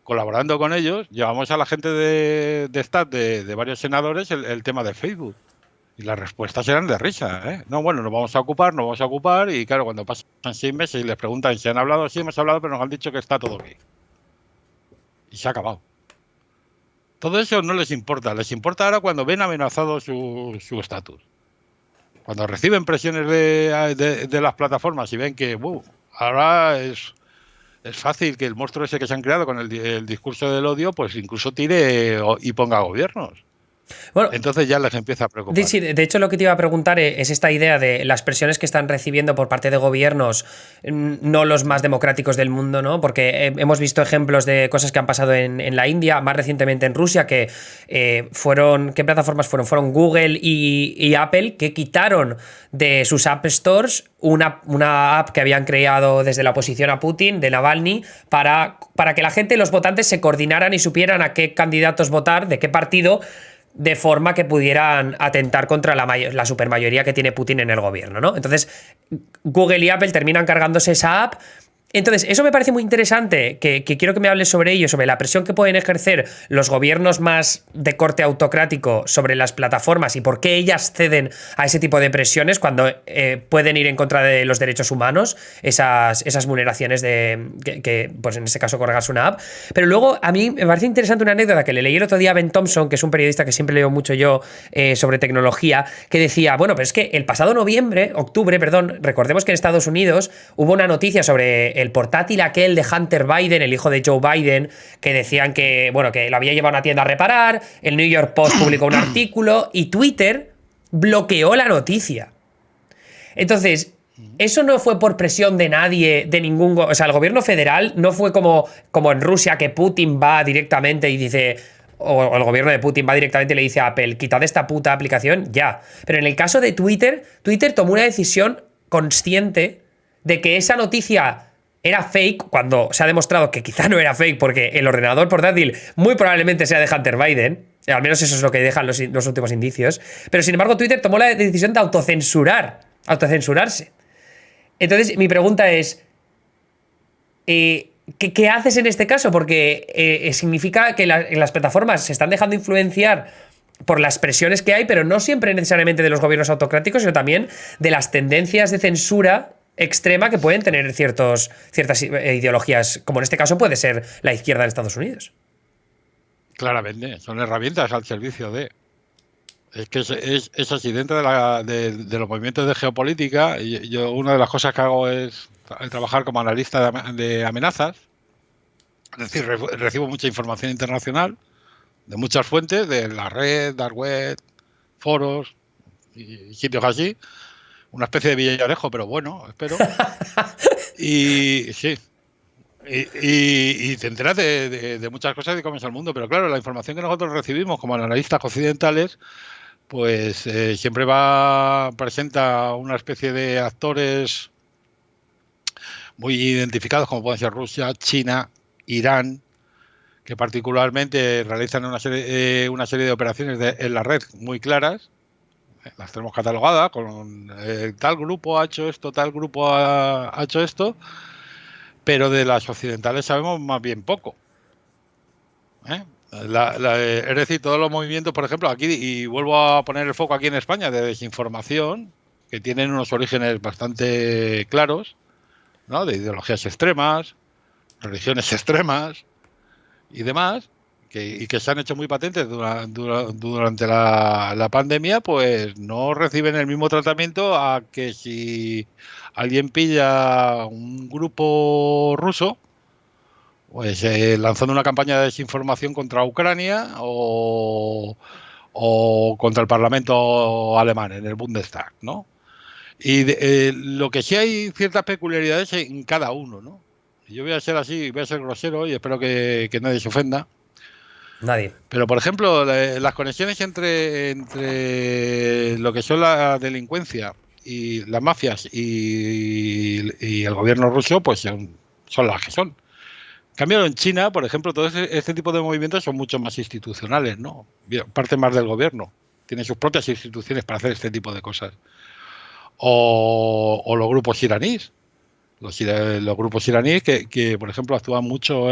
colaborando con ellos, llevamos a la gente de staff de varios senadores el tema de Facebook. Y las respuestas eran de risa, No, bueno, nos vamos a ocupar. Y claro, cuando pasan 6 meses y les preguntan si han hablado, sí hemos hablado, pero nos han dicho que está todo bien. Y se ha acabado. Todo eso no les importa ahora cuando ven amenazado su estatus. Cuando reciben presiones de las plataformas y ven que ahora es fácil que el monstruo ese que se han creado con el discurso del odio, pues incluso tire y ponga gobiernos. Bueno, entonces ya les empieza a preocupar. Sí, de hecho lo que te iba a preguntar es esta idea de las presiones que están recibiendo por parte de gobiernos, no los más democráticos del mundo, ¿no? Porque hemos visto ejemplos de cosas que han pasado en la India, más recientemente en Rusia, que ¿qué plataformas fueron? Fueron Google y Apple, que quitaron de sus App Stores una app que habían creado desde la oposición a Putin, de Navalny, para que la gente, los votantes, se coordinaran y supieran a qué candidatos votar, de qué partido, de forma que pudieran atentar contra la supermayoría que tiene Putin en el gobierno, ¿no? Entonces, Google y Apple terminan cargándose esa app. Entonces, eso me parece muy interesante, que quiero que me hables sobre ello, sobre la presión que pueden ejercer los gobiernos más de corte autocrático sobre las plataformas y por qué ellas ceden a ese tipo de presiones cuando pueden ir en contra de los derechos humanos, esas vulneraciones que pues en este caso cargarse una app. Pero luego, a mí me parece interesante una anécdota que le leí el otro día a Ben Thompson, que es un periodista que siempre leo mucho yo sobre tecnología, que decía, bueno, pero es que el pasado octubre, recordemos que en Estados Unidos hubo una noticia sobre el portátil aquel de Hunter Biden, el hijo de Joe Biden, que decían que lo había llevado a una tienda a reparar. El New York Post publicó un artículo y Twitter bloqueó la noticia. Entonces, eso no fue por presión de nadie, de ningún... O sea, el gobierno federal no fue como en Rusia, que Putin va directamente y dice... O el gobierno de Putin va directamente y le dice a Apple, quitad esta puta aplicación ya. Pero en el caso de Twitter tomó una decisión consciente de que esa noticia era fake, cuando se ha demostrado que quizá no era fake, porque el ordenador portátil muy probablemente sea de Hunter Biden. Al menos eso es lo que dejan los últimos indicios. Pero sin embargo, Twitter tomó la decisión de autocensurarse. Entonces, mi pregunta es: ¿qué haces en este caso? Porque significa que las plataformas se están dejando influenciar por las presiones que hay, pero no siempre necesariamente de los gobiernos autocráticos, sino también de las tendencias de censura extrema que pueden tener ciertas ideologías, como en este caso puede ser la izquierda en Estados Unidos. Claramente, son herramientas al servicio de... Es que es así, dentro de los movimientos de geopolítica, yo una de las cosas que hago es trabajar como analista de amenazas, es decir, recibo mucha información internacional de muchas fuentes, de la red, dark web, foros y sitios así, una especie de Villarejo, pero bueno, espero. Y sí, y te enteras de muchas cosas de cómo es el mundo, pero claro, la información que nosotros recibimos como analistas occidentales, pues siempre presenta una especie de actores muy identificados, como pueden ser Rusia, China, Irán, que particularmente realizan una serie de operaciones en la red muy claras. Las tenemos catalogadas con tal grupo ha hecho esto, tal grupo ha hecho esto, pero de las occidentales sabemos más bien poco. Es decir, todos los movimientos, por ejemplo, aquí, y vuelvo a poner el foco aquí en España, de desinformación, que tienen unos orígenes bastante claros, ¿no? De ideologías extremas, religiones extremas y demás, y que se han hecho muy patentes durante la pandemia, pues no reciben el mismo tratamiento a que si alguien pilla un grupo ruso, pues lanzando una campaña de desinformación contra Ucrania o contra el Parlamento alemán en el Bundestag, ¿no? Y lo que sí hay ciertas peculiaridades en cada uno, ¿no? Yo voy a ser así, voy a ser grosero y espero que nadie se ofenda. Nadie. Pero, por ejemplo, las conexiones entre lo que son la delincuencia y las mafias y el gobierno ruso, pues son las que son. En cambio, en China, por ejemplo, todo este tipo de movimientos son mucho más institucionales, ¿no? Parte más del gobierno. Tienen sus propias instituciones para hacer este tipo de cosas. O los grupos iraníes. Los grupos iraníes que, por ejemplo, actúan mucho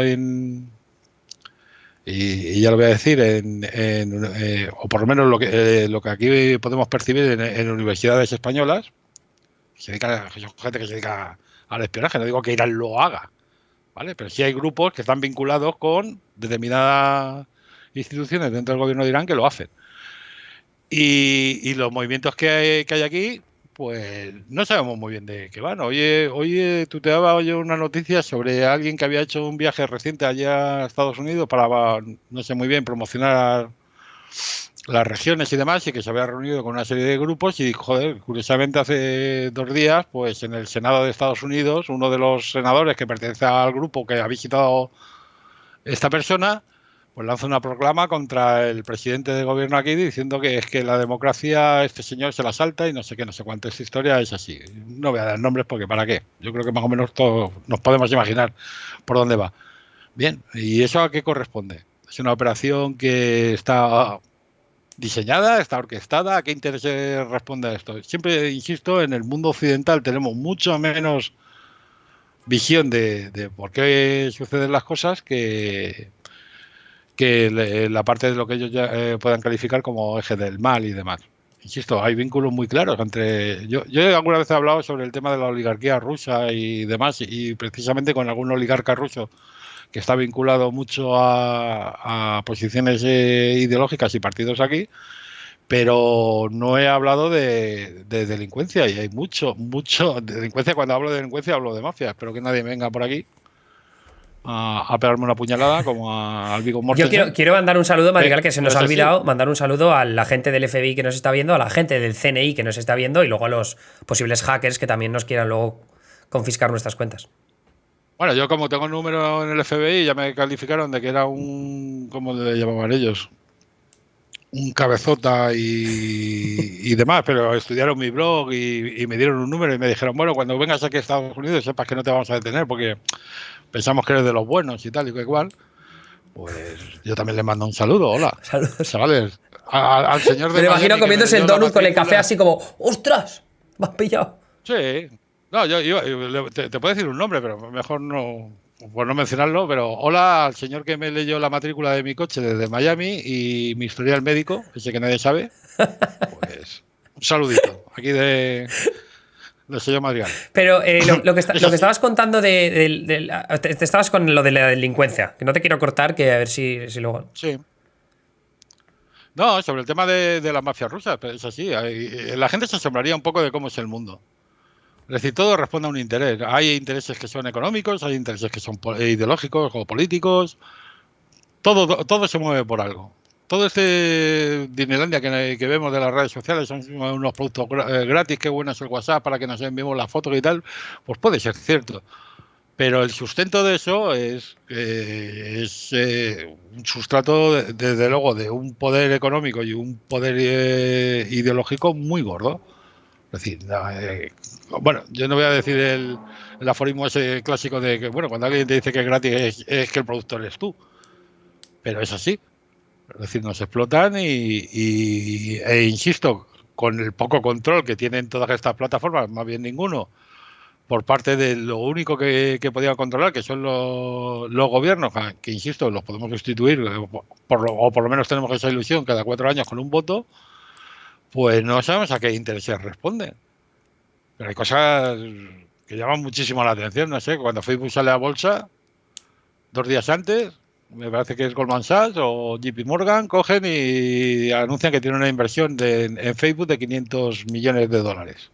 y ya lo voy a decir, o por lo menos lo que aquí podemos percibir en universidades españolas, son gente que se dedica al espionaje, no digo que Irán lo haga, ¿vale? Pero sí hay grupos que están vinculados con determinadas instituciones dentro del gobierno de Irán que lo hacen. Y los movimientos que hay aquí, pues no sabemos muy bien de qué van. Hoy tuteaba una noticia sobre alguien que había hecho un viaje reciente allá a Estados Unidos para, no sé muy bien, promocionar las regiones y demás, y que se había reunido con una serie de grupos y, joder, curiosamente hace 2 días, pues en el Senado de Estados Unidos, uno de los senadores que pertenece al grupo que ha visitado esta persona, pues lanza una proclama contra el presidente de gobierno aquí diciendo que es que la democracia este señor se la salta y no sé qué, no sé cuánto. Esta historia es así. No voy a dar nombres porque ¿para qué? Yo creo que más o menos todos nos podemos imaginar por dónde va. Bien, ¿y eso a qué corresponde? Es una operación que está diseñada, está orquestada. ¿A qué intereses responde a esto? Siempre insisto, en el mundo occidental tenemos mucho menos visión de por qué suceden las cosas que la parte de lo que ellos ya, puedan calificar como eje del mal y demás. Insisto, hay vínculos muy claros entre... Yo alguna vez he hablado sobre el tema de la oligarquía rusa y demás, y precisamente con algún oligarca ruso que está vinculado mucho a posiciones ideológicas y partidos aquí, pero no he hablado de delincuencia, y hay mucho delincuencia. Cuando hablo de delincuencia hablo de mafia. Espero que nadie venga por aquí a pegarme una puñalada como al Viggo Yo Mortensen. quiero mandar un saludo, Madrigal, que se nos ha olvidado, sí. mandar un saludo a la gente del FBI que nos está viendo, a la gente del CNI que nos está viendo y luego a los posibles hackers que también nos quieran luego confiscar nuestras cuentas. Bueno, yo como tengo un número en el FBI, ya me calificaron de que era ¿cómo le llamaban ellos? Un cabezota y demás, pero estudiaron mi blog y me dieron un número y me dijeron, bueno, cuando vengas aquí a Estados Unidos sepas que no te vamos a detener porque pensamos que eres de los buenos y tal y que igual. Pues yo también le mando un saludo, hola. Saludos. Chavales, al señor de Me lo imagino Miami comiéndose el donut con el café matrícula. así como, ¡ostras! Me has pillado. Sí. No, te puedo decir un nombre, pero mejor no, por no mencionarlo, pero hola al señor que me leyó la matrícula de mi coche desde Miami y mi historial médico, ese que nadie sabe. Pues un saludito aquí del señor Madrigal. Pero lo que estabas contando te estabas con lo de la delincuencia, que no te quiero cortar, que a ver si luego... Sí. No, sobre el tema de las mafias rusas, pero es así. La gente se asombraría un poco de cómo es el mundo. Es decir, todo responde a un interés. Hay intereses que son económicos, hay intereses que son ideológicos o políticos. Todo se mueve por algo. Todo este Dinelandia que vemos de las redes sociales son unos productos gratis, qué bueno es el WhatsApp para que nos enviemos las fotos y tal, pues puede ser cierto. Pero el sustento de eso es un sustrato, desde luego, de un poder económico y un poder ideológico muy gordo. Es decir, bueno, yo no voy a decir el aforismo ese clásico de que, bueno, cuando alguien te dice que es gratis es que el productor eres tú. Pero es así. Es decir, nos explotan e insisto, con el poco control que tienen todas estas plataformas, más bien ninguno, por parte de lo único que podían controlar, que son los gobiernos, que insisto, los podemos sustituir, o por lo menos tenemos esa ilusión cada 4 años con un voto, pues no sabemos a qué intereses responden. Pero hay cosas que llaman muchísimo la atención, no sé, cuando Facebook sale a bolsa, 2 días antes, me parece que es Goldman Sachs o JP Morgan, cogen y anuncian que tienen una inversión en Facebook de 500 millones de dólares.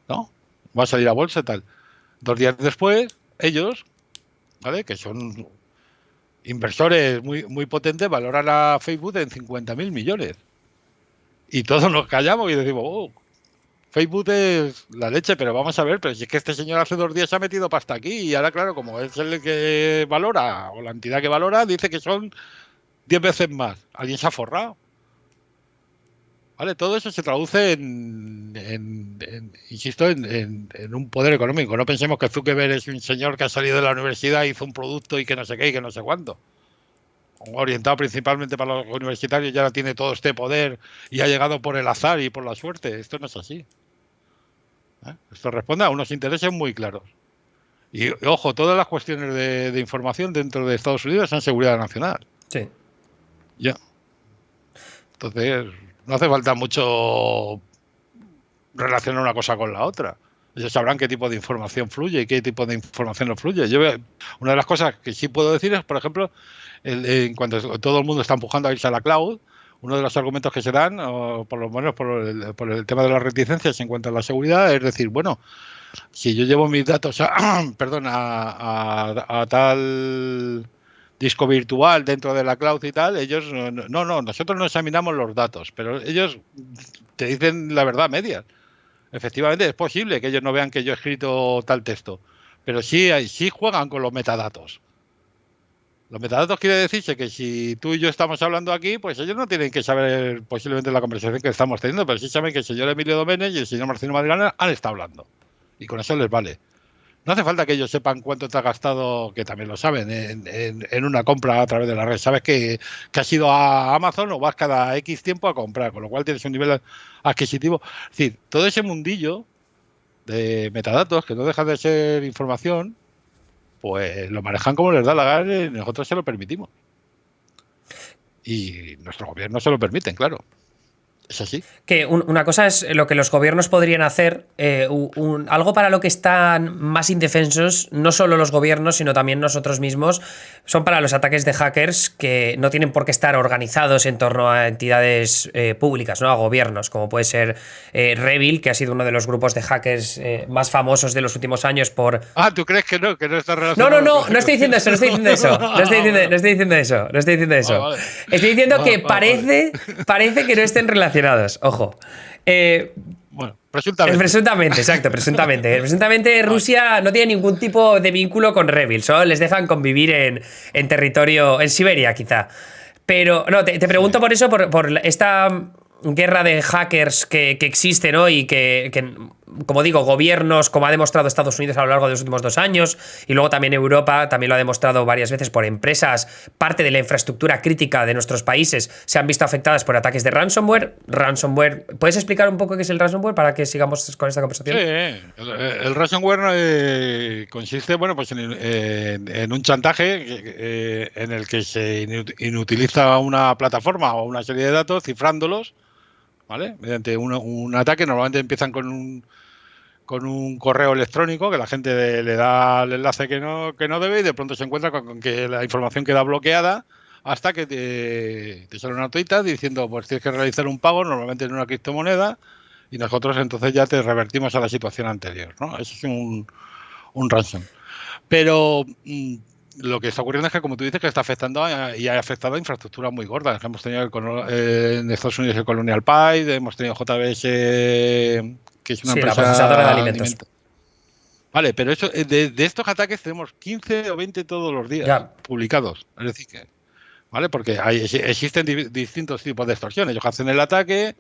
¿No? Va a salir a bolsa y tal. 2 días después, ellos, ¿vale? Que son inversores muy, muy potentes, valoran a Facebook en 50.000 millones. Y todos nos callamos y decimos, oh, Facebook es la leche, pero vamos a ver, pero si es que este señor hace 2 días se ha metido pasta aquí y ahora, claro, como es el que valora, o la entidad que valora, dice que son 10 veces más. ¿Alguien se ha forrado? ¿Vale? Todo eso se traduce insisto, en un poder económico. No pensemos que Zuckerberg es un señor que ha salido de la universidad, hizo un producto y que no sé qué y que no sé cuánto. Orientado principalmente para los universitarios, ya tiene todo este poder y ha llegado por el azar y por la suerte. Esto no es así. Esto responde a unos intereses muy claros. Y ojo, todas las cuestiones de información dentro de Estados Unidos son seguridad nacional. Sí. Ya. Entonces, no hace falta mucho relacionar una cosa con la otra. Ellos sabrán qué tipo de información fluye y qué tipo de información no fluye. Una de las cosas que sí puedo decir es, por ejemplo, en cuanto todo el mundo está empujando a irse a la cloud, uno de los argumentos que se dan, o por lo menos por el tema de las reticencias en cuanto a la seguridad, es decir, bueno, si yo llevo mis datos perdón, a tal disco virtual dentro de la cloud y tal, ellos nosotros no examinamos los datos, pero ellos te dicen la verdad a medias. Efectivamente, es posible que ellos no vean que yo he escrito tal texto, pero sí juegan con los metadatos. Los metadatos quiere decirse que si tú y yo estamos hablando aquí, pues ellos no tienen que saber posiblemente la conversación que estamos teniendo, pero sí saben que el señor Emilio Domenech y el señor Marcelino Madrigal han estado hablando. Y con eso les vale. No hace falta que ellos sepan cuánto te has gastado, que también lo saben, en una compra a través de la red. Sabes que has ido a Amazon o vas cada X tiempo a comprar, con lo cual tienes un nivel adquisitivo. Es decir, todo ese mundillo de metadatos, que no dejan de ser información, pues lo manejan como les da la gana y nosotros se lo permitimos. Y nuestros gobiernos se lo permiten, claro. Es así. Que una cosa es lo que los gobiernos podrían hacer, algo para lo que están más indefensos, no solo los gobiernos, sino también nosotros mismos, son para los ataques de hackers que no tienen por qué estar organizados en torno a entidades públicas, ¿no? A gobiernos, como puede ser Revil, que ha sido uno de los grupos de hackers más famosos de los últimos años por... ¿Tú crees que no está relacionado? No estoy diciendo eso, no estoy diciendo eso. No estoy diciendo eso. Vale. Estoy diciendo que parece que no estén relacionados. Ojo. Bueno, presuntamente. Exacto, presuntamente. Presuntamente Rusia no tiene ningún tipo de vínculo con Revil, solo les dejan convivir en territorio, en Siberia quizá. Pero no, te pregunto por eso, por esta guerra de hackers que existe, ¿no? Y que, como digo, gobiernos, como ha demostrado Estados Unidos a lo largo de los últimos 2 años, y luego también Europa, también lo ha demostrado varias veces por empresas, parte de la infraestructura crítica de nuestros países se han visto afectadas por ataques de ransomware. ¿Puedes explicar un poco qué es el ransomware para que sigamos con esta conversación? Sí, el ransomware consiste, bueno, pues en un chantaje en el que se inutiliza una plataforma o una serie de datos cifrándolos, ¿vale? Mediante un ataque. Normalmente empiezan con un correo electrónico que la gente le da el enlace que no debe y de pronto se encuentra con que la información queda bloqueada hasta que te sale una tuita diciendo pues tienes que realizar un pago normalmente en una criptomoneda y nosotros entonces ya te revertimos a la situación anterior, ¿no? Eso es un ransom. Pero lo que está ocurriendo es que, como tú dices, que está afectando y ha afectado a infraestructuras muy gordas. Hemos tenido en Estados Unidos el Colonial Pie, hemos tenido JBS, que es una Sí, la procesadora de empresa alimentos. Vale, pero eso, de estos ataques tenemos 15 o 20 todos los días Ya. publicados. Es decir, que, ¿vale? Porque existen distintos tipos de extorsiones. Ellos hacen el ataque,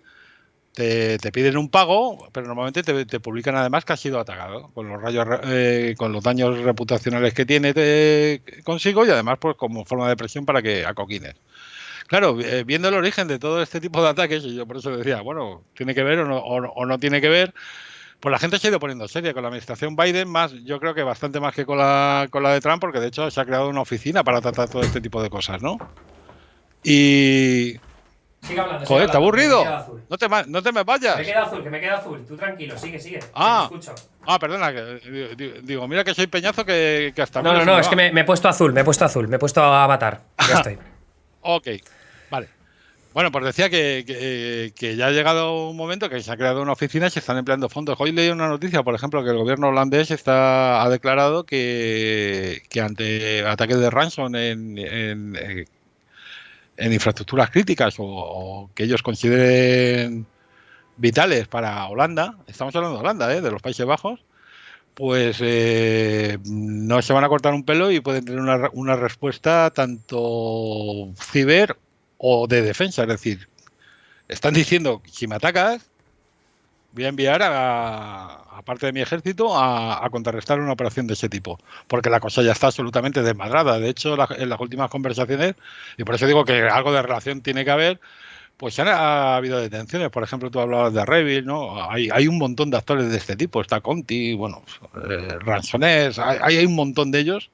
te piden un pago, pero normalmente te publican además que has sido atacado con los rayos, con los daños reputacionales que tiene consigo y además pues como forma de presión para que acoquines. Claro, viendo el origen de todo este tipo de ataques, y yo por eso decía, bueno, tiene que ver o no tiene que ver, pues la gente se ha ido poniendo seria con la administración Biden, más, yo creo que bastante más que con la de Trump, porque de hecho se ha creado una oficina para tratar todo este tipo de cosas, ¿no? Y Sigue hablando, joder, ¿te aburrido? azul. No te me vayas. Que me queda azul. Tú tranquilo, sigue. Ah, que te escucho. Perdona, digo, mira que soy peñazo que hasta... No, es que me he puesto azul, me he puesto a matar. Ya estoy. Ok, vale. Bueno, pues decía que ya ha llegado un momento que se ha creado una oficina y se están empleando fondos. Hoy leí una noticia, por ejemplo, que el gobierno holandés ha declarado que ante ataques de ransom en infraestructuras críticas o que ellos consideren vitales para Holanda, estamos hablando de Holanda, de los Países Bajos, pues no se van a cortar un pelo y pueden tener una respuesta tanto ciber o de defensa. Es decir, están diciendo, si me atacas, voy a enviar a parte de mi ejército a contrarrestar una operación de ese tipo, porque la cosa ya está absolutamente desmadrada. De hecho, en las últimas conversaciones, y por eso digo que algo de relación tiene que haber, pues ha habido detenciones. Por ejemplo, tú hablabas de Revil, ¿no? Hay un montón de actores de este tipo. Está Conti, bueno, Ransonés, hay un montón de ellos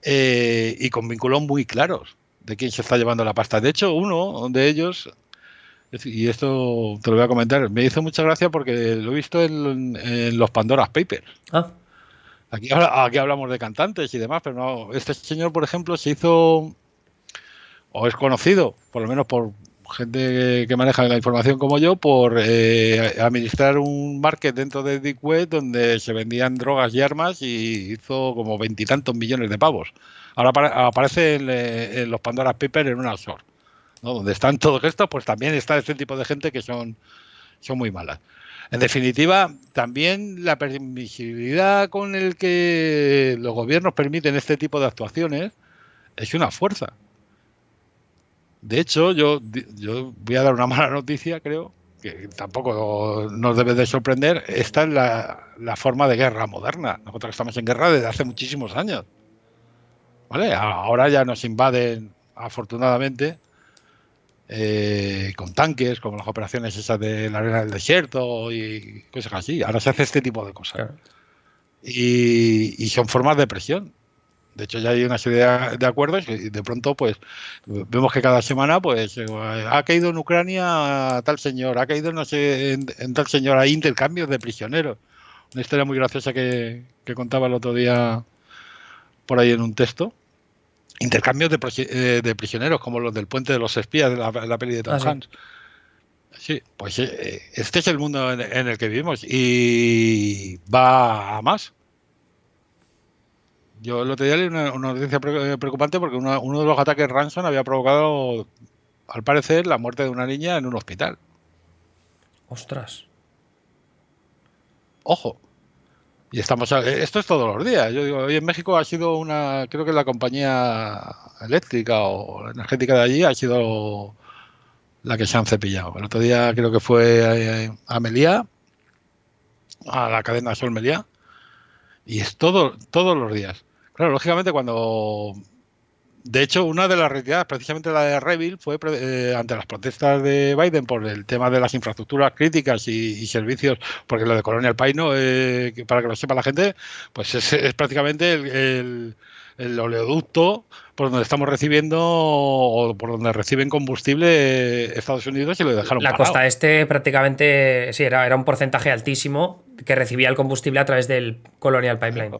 y con vínculos muy claros de quién se está llevando la pasta. De hecho, uno de ellos, y esto te lo voy a comentar, me hizo mucha gracia porque lo he visto en los Pandora Papers. Ah. Aquí hablamos de cantantes y demás, pero no, este señor, por ejemplo, se hizo, o es conocido, por lo menos por gente que maneja la información como yo, por administrar un market dentro de Deep Web donde se vendían drogas y armas y hizo como 20 y tantos millones de pavos. Ahora aparece en los Pandora Papers en una offshore, ¿no? Donde están todos estos, pues también está este tipo de gente que son muy malas. En definitiva, también la permisibilidad con el que los gobiernos permiten este tipo de actuaciones es una fuerza. De hecho, yo voy a dar una mala noticia, creo, que tampoco nos debe de sorprender. Esta es la forma de guerra moderna. Nosotros estamos en guerra desde hace muchísimos años. ¿Vale? Ahora ya nos invaden, afortunadamente, con tanques, como las operaciones esas de la arena del desierto y cosas así. Ahora se hace este tipo de cosas. Claro. Y son formas de presión. De hecho, ya hay una serie de acuerdos y de pronto, pues, vemos que cada semana, pues, ha caído en Ucrania tal señor, ha caído, no sé, en tal señor. Hay intercambios de prisioneros. Una historia muy graciosa que contaba el otro día por ahí en un texto. Intercambios de prisioneros, como los del Puente de los Espías, de la peli de Tom Hanks. Sí, pues este es el mundo en el que vivimos y va a más. Yo el otro día leí una noticia preocupante porque uno de los ataques ransom había provocado, al parecer, la muerte de una niña en un hospital. Ostras. Ojo. Y esto es todos los días. Yo digo, hoy en México ha sido creo que la compañía eléctrica o energética de allí ha sido la que se han cepillado. El otro día creo que fue a Meliá, a la cadena Sol Meliá, y es todos los días. Claro, lógicamente de hecho, una de las retiradas, precisamente la de Revil, fue ante las protestas de Biden por el tema de las infraestructuras críticas y servicios, porque lo de Colonial Pine, para que lo sepa la gente, pues es prácticamente el oleoducto por donde estamos recibiendo o por donde reciben combustible Estados Unidos y lo dejaron La parado. costa este prácticamente, sí, era un porcentaje altísimo que recibía el combustible a través del Colonial Pipeline.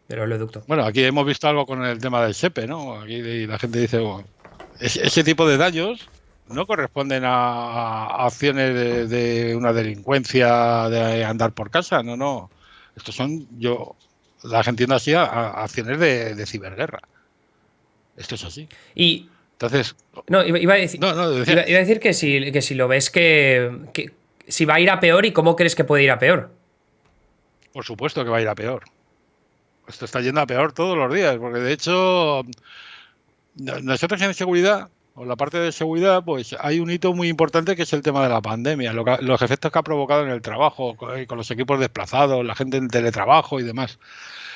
Del oleoducto. Bueno, aquí hemos visto algo con el tema del SEPE, ¿no? Aquí la gente dice, bueno, ese tipo de daños no corresponden a acciones de una delincuencia de andar por casa, no. Estos son, las entiendo así, a acciones de ciberguerra. Esto es así. Y Entonces, no, iba a decir, no, decía, iba a decir que si lo ves que si va a ir a peor y cómo crees que puede ir a peor. por supuesto que va a ir a peor. Esto está yendo a peor todos los días, porque de hecho nosotros en seguridad, o la parte de seguridad, pues hay un hito muy importante que es el tema de la pandemia, los efectos que ha provocado en el trabajo, con los equipos desplazados, la gente en teletrabajo y demás.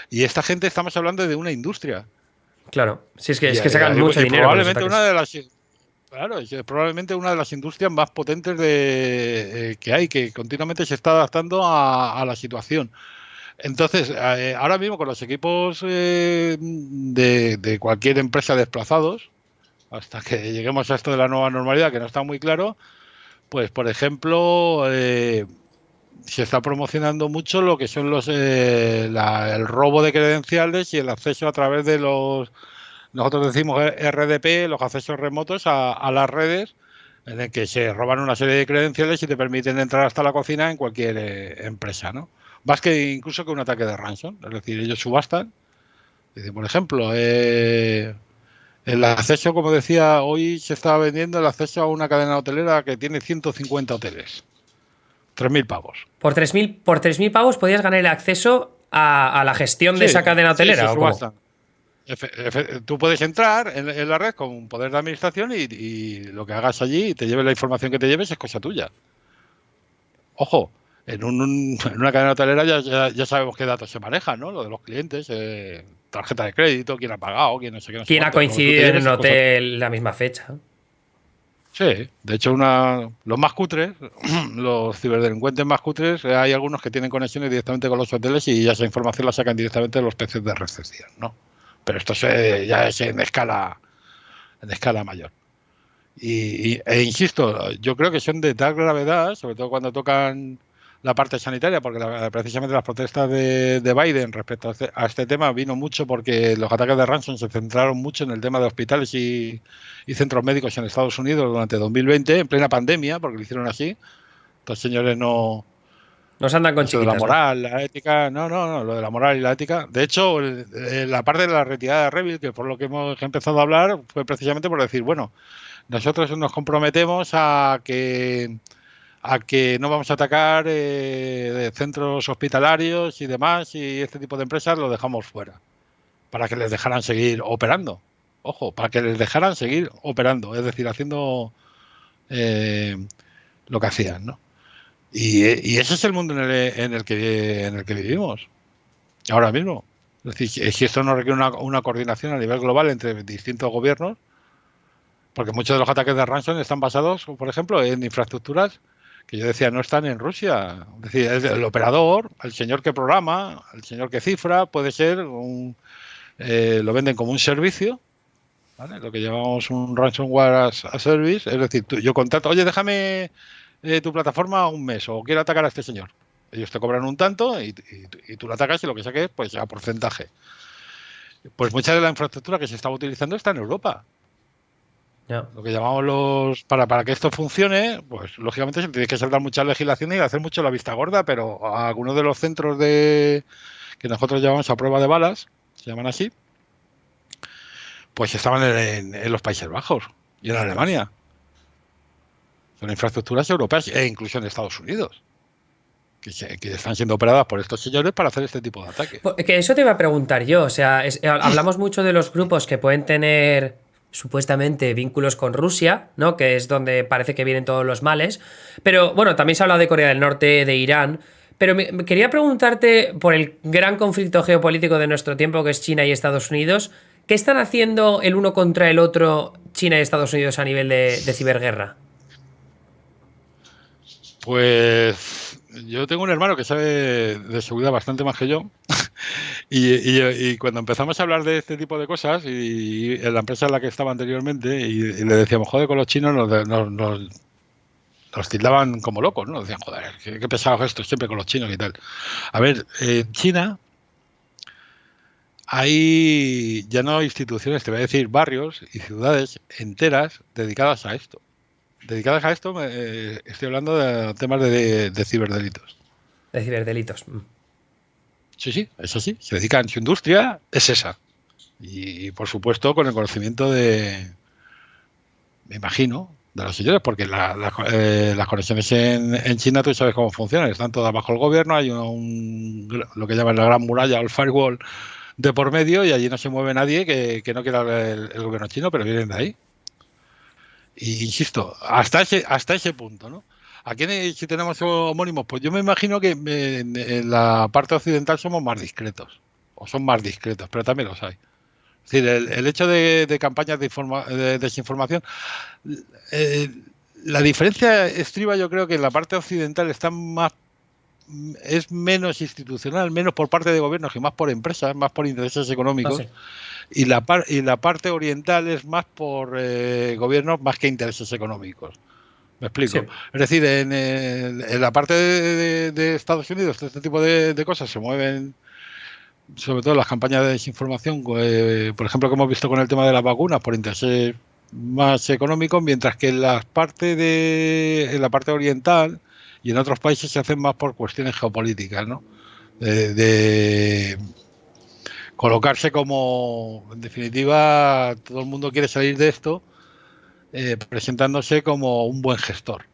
Y esta gente, estamos hablando de una industria. Claro, sí, es que sacan mucho dinero con los Probablemente ataques. una de las, claro, es probablemente una de las industrias más potentes que hay, que continuamente se está adaptando a la situación. Entonces, ahora mismo con los equipos de cualquier empresa desplazados, hasta que lleguemos a esto de la nueva normalidad, que no está muy claro, pues por ejemplo, se está promocionando mucho lo que son el robo de credenciales y el acceso a través de nosotros decimos RDP, los accesos remotos a las redes, en el que se roban una serie de credenciales y te permiten entrar hasta la cocina en cualquier empresa, ¿no? Más que incluso que un ataque de ransom, es decir, ellos subastan. Por ejemplo, el acceso, como decía, hoy se estaba vendiendo el acceso a una cadena hotelera que tiene 150 hoteles. 3.000 pavos. Por 3.000 pavos podías ganar el acceso a la gestión de Sí, esa cadena sí, se hotelera, ¿o cómo? subastan. Tú puedes entrar en la red con un poder de administración y lo que hagas allí y te lleves la información que te lleves es cosa tuya. Ojo, en una cadena hotelera ya sabemos qué datos se manejan, ¿no? Lo de los clientes, tarjeta de crédito, quién ha pagado, quién no sé qué, no sé ¿Quién ha cuánto. Lo que tú te coincidido en lleves un es cosa tuya. hotel la misma fecha? Sí, de hecho, los más cutres, los ciberdelincuentes más cutres, hay algunos que tienen conexiones directamente con los hoteles y ya esa información la sacan directamente de los PCs de recepción, ¿no? Pero esto ya es en escala mayor. Insisto, yo creo que son de tal gravedad, sobre todo cuando tocan la parte sanitaria, porque precisamente las protestas de Biden respecto a este tema vino mucho porque los ataques de ransom se centraron mucho en el tema de hospitales y centros médicos en Estados Unidos durante 2020, en plena pandemia, porque lo hicieron así. Estos señores no. Nos andan con Eso de la chiquitas, ¿no? moral, la ética, no, lo de la moral y la ética. De hecho, la parte de la retirada de Revit, que por lo que hemos empezado a hablar, fue precisamente por decir, bueno, nosotros nos comprometemos a que no vamos a atacar centros hospitalarios y demás, y este tipo de empresas lo dejamos fuera, para que les dejaran seguir operando. Ojo, para que les dejaran seguir operando, es decir, haciendo eh, lo que hacían, ¿no? Y ese es el mundo en el que vivimos ahora mismo. Es decir, si esto no requiere una coordinación a nivel global entre distintos gobiernos, porque muchos de los ataques de ransom están basados, por ejemplo, en infraestructuras que yo decía no están en Rusia. Es decir, el operador, el señor que programa, el señor que cifra, puede ser lo venden como un servicio, ¿vale? Lo que llamamos un ransomware as a service. Es decir, yo contrato, oye, déjame tu plataforma un mes o quiero atacar a este señor. Ellos te cobran un tanto y tú lo atacas y lo que saques, pues a porcentaje. Pues mucha de la infraestructura que se estaba utilizando está en Europa. No. Lo que llamamos para que esto funcione, pues lógicamente se tiene que saltar mucha legislación y hacer mucho la vista gorda, pero a algunos de los centros que nosotros llamamos a prueba de balas, se llaman así, pues estaban en los Países Bajos y en Ostras. Alemania. Son infraestructuras europeas e incluso en Estados Unidos, que están siendo operadas por estos señores para hacer este tipo de ataques. Que eso te iba a preguntar yo, o sea, hablamos mucho de los grupos que pueden tener supuestamente vínculos con Rusia, ¿no? Que es donde parece que vienen todos los males, pero bueno, también se ha hablado de Corea del Norte, de Irán, pero me quería preguntarte por el gran conflicto geopolítico de nuestro tiempo que es China y Estados Unidos, ¿qué están haciendo el uno contra el otro China y Estados Unidos a nivel de ciberguerra? Pues yo tengo un hermano que sabe de seguridad bastante más que yo. Y cuando empezamos a hablar de este tipo de cosas, y en la empresa en la que estaba anteriormente, y le decíamos, joder, con los chinos nos tildaban como locos, ¿no? Decían, joder, qué pesados estos siempre con los chinos y tal. A ver, China hay ya no instituciones, te voy a decir barrios y ciudades enteras dedicadas a esto. Dedicadas a esto, estoy hablando de temas de ciberdelitos. De ciberdelitos. Sí, sí, es así. Se dedican, su industria es esa. Y por supuesto con el conocimiento me imagino, de los señores, porque las conexiones en China tú sabes cómo funcionan, están todas bajo el gobierno, hay lo que llaman la gran muralla o el firewall de por medio y allí no se mueve nadie que no quiera el gobierno chino, pero vienen de ahí. Y insisto, hasta ese punto, ¿no? Aquí si tenemos homónimos, pues yo me imagino que en la parte occidental somos más discretos, o son más discretos, pero también los hay. Es decir, el hecho de campañas de desinformación, eh, la diferencia estriba yo creo que en la parte occidental es menos institucional, menos por parte de gobiernos y más por empresas, más por intereses económicos. Sí. Y la parte oriental es más por gobiernos más que intereses económicos. ¿Me explico? Sí. Es decir, en la parte de Estados Unidos, este tipo de cosas se mueven, sobre todo las campañas de desinformación, por ejemplo, que hemos visto con el tema de las vacunas, por intereses más económicos, mientras que en en la parte oriental y en otros países se hacen más por cuestiones geopolíticas, ¿no? De colocarse como, en definitiva, todo el mundo quiere salir de esto presentándose como un buen gestor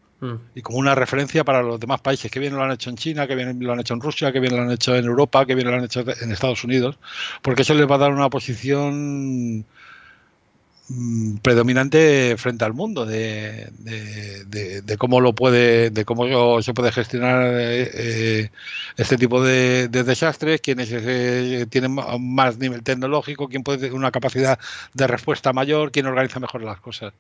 y como una referencia para los demás países, que bien lo han hecho en China, que bien lo han hecho en Rusia, que bien lo han hecho en Europa, que bien lo han hecho en Estados Unidos, porque eso les va a dar una posición predominante frente al mundo de cómo de cómo se puede gestionar este tipo de desastres, quiénes tienen más nivel tecnológico, quién puede tener una capacidad de respuesta mayor, quién organiza mejor las cosas.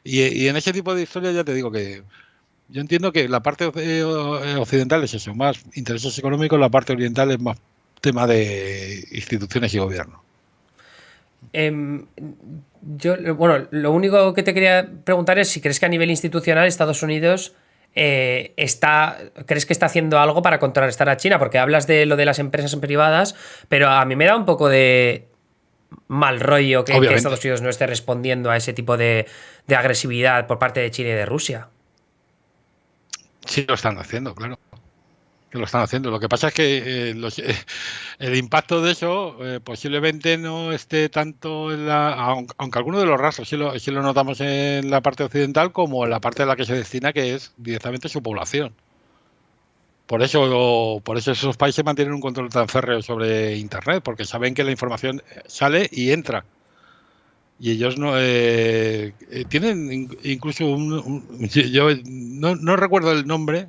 Y en ese tipo de historias ya te digo que yo entiendo que la parte occidental es eso, más intereses económicos, la parte oriental es más tema de instituciones y gobierno. Bueno, lo único que te quería preguntar es si crees que a nivel institucional Estados Unidos ¿crees que está haciendo algo para contrarrestar a China? Porque hablas de lo de las empresas privadas, pero a mí me da un poco de mal rollo que Estados Unidos no esté respondiendo a ese tipo de agresividad por parte de China y de Rusia. Sí, lo están haciendo, claro. Que lo están haciendo. Lo que pasa es que el impacto de eso posiblemente no esté tanto aunque algunos de los rasgos sí lo notamos en la parte occidental como en la parte a la que se destina, que es directamente su población. Por eso esos países mantienen un control tan férreo sobre Internet, porque saben que la información sale y entra. Y ellos no tienen incluso yo no recuerdo el nombre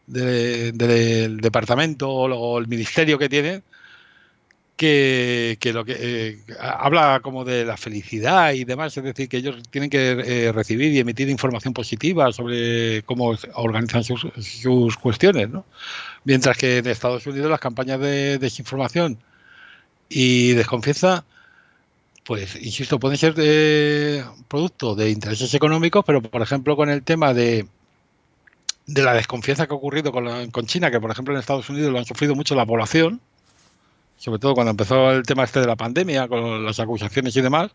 del departamento o el ministerio que tienen, que lo que habla como de la felicidad y demás, es decir, que ellos tienen que recibir y emitir información positiva sobre cómo organizan sus cuestiones, ¿no? Mientras que en Estados Unidos las campañas de desinformación y desconfianza, pues, insisto, pueden ser producto de intereses económicos, pero por ejemplo con el tema de la desconfianza que ha ocurrido con China, que por ejemplo en Estados Unidos lo han sufrido mucho la población, sobre todo cuando empezó el tema de la pandemia, con las acusaciones y demás.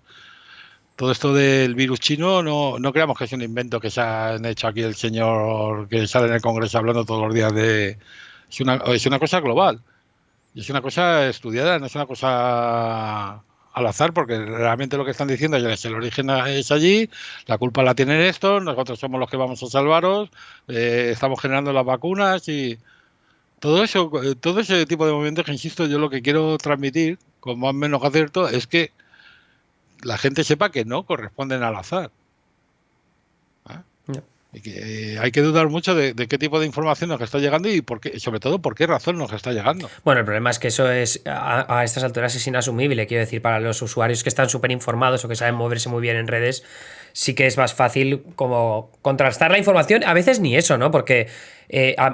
Todo esto del virus chino no creamos que es un invento que se han hecho aquí el señor que sale en el Congreso hablando todos los días es una cosa global. Y es una cosa estudiada, no es una cosa al azar, porque realmente lo que están diciendo es que el origen es allí, la culpa la tienen estos, nosotros somos los que vamos a salvaros, estamos generando las vacunas y todo eso, todo ese tipo de movimientos que, insisto, yo lo que quiero transmitir, con más o menos acierto, es que la gente sepa que no corresponden al azar. No. Y que hay que dudar mucho de qué tipo de información nos está llegando y sobre todo por qué razón nos está llegando. Bueno, el problema es que eso es a estas alturas es inasumible. Quiero decir, para los usuarios que están súper informados o que saben moverse muy bien en redes, sí que es más fácil como contrastar la información. A veces ni eso, ¿no? Porque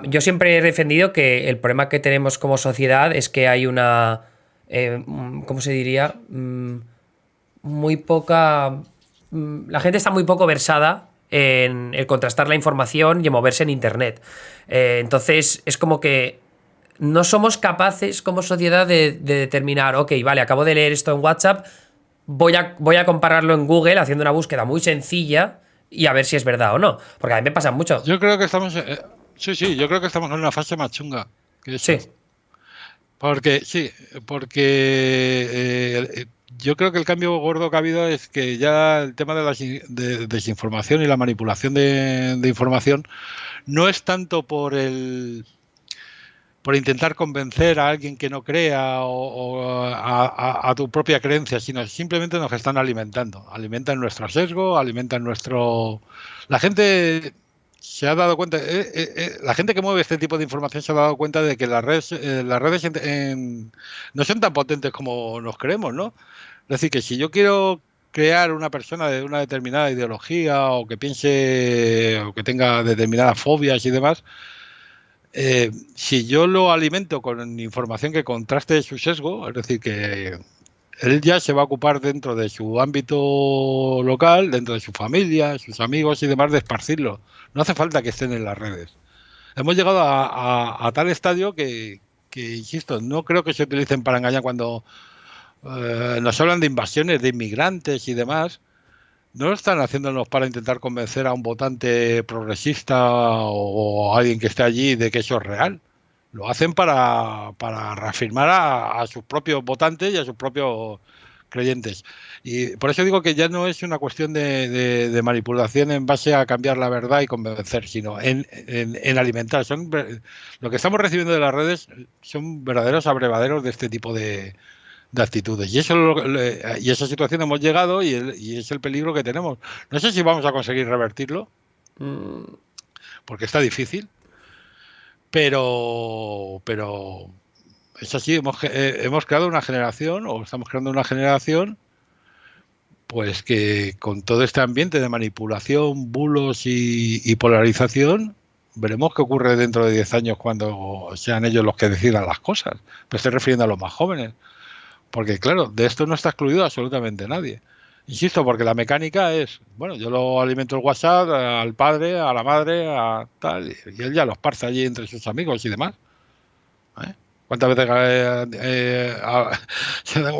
yo siempre he defendido que el problema que tenemos como sociedad es que hay una... ¿cómo se diría? Muy poca... la gente está muy poco versada en el contrastar la información y en moverse en Internet. Entonces es como que no somos capaces como sociedad de determinar, ok, vale, acabo de leer esto en WhatsApp, voy a compararlo en Google haciendo una búsqueda muy sencilla y a ver si es verdad o no. Porque a mí me pasa mucho. Yo creo que estamos, sí, yo creo que estamos en una fase más chunga que eso. Sí, Porque yo creo que el cambio gordo que ha habido es que ya el tema de la desinformación y la manipulación de información no es tanto por intentar convencer a alguien que no crea o a tu propia creencia, sino simplemente nos están alimentando. Alimentan nuestro sesgo, alimentan nuestro... La gente se ha dado cuenta, la gente que mueve este tipo de información se ha dado cuenta de que las redes no son tan potentes como nos creemos, ¿no? Es decir, que si yo quiero crear una persona de una determinada ideología o que piense o que tenga determinadas fobias y demás, si yo lo alimento con información que contraste su sesgo, es decir, que él ya se va a ocupar dentro de su ámbito local, dentro de su familia, sus amigos y demás, de esparcirlo. No hace falta que estén en las redes. Hemos llegado a tal estadio que, insisto, no creo que se utilicen para engañar cuando nos hablan de invasiones de inmigrantes y demás. No lo están haciéndonos para intentar convencer a un votante progresista o a alguien que esté allí de que eso es real. Lo hacen para reafirmar a sus propios votantes y a sus propios creyentes. Y por eso digo que ya no es una cuestión de manipulación en base a cambiar la verdad y convencer, sino en alimentar. Lo que estamos recibiendo de las redes son verdaderos abrevaderos de este tipo de actitudes. Y y esa situación hemos llegado y es el peligro que tenemos. No sé si vamos a conseguir revertirlo, porque está difícil, pero es así, hemos creado una generación, o estamos creando una generación, pues que con todo este ambiente de manipulación, bulos y polarización, veremos qué ocurre dentro de 10 años cuando sean ellos los que decidan las cosas. Me estoy refiriendo a los más jóvenes. Porque, claro, de esto no está excluido absolutamente nadie. Insisto, porque la mecánica es, bueno, yo lo alimento el WhatsApp al padre, a la madre, a tal, y él ya los esparce allí entre sus amigos y demás. ¿Eh? ¿Cuántas veces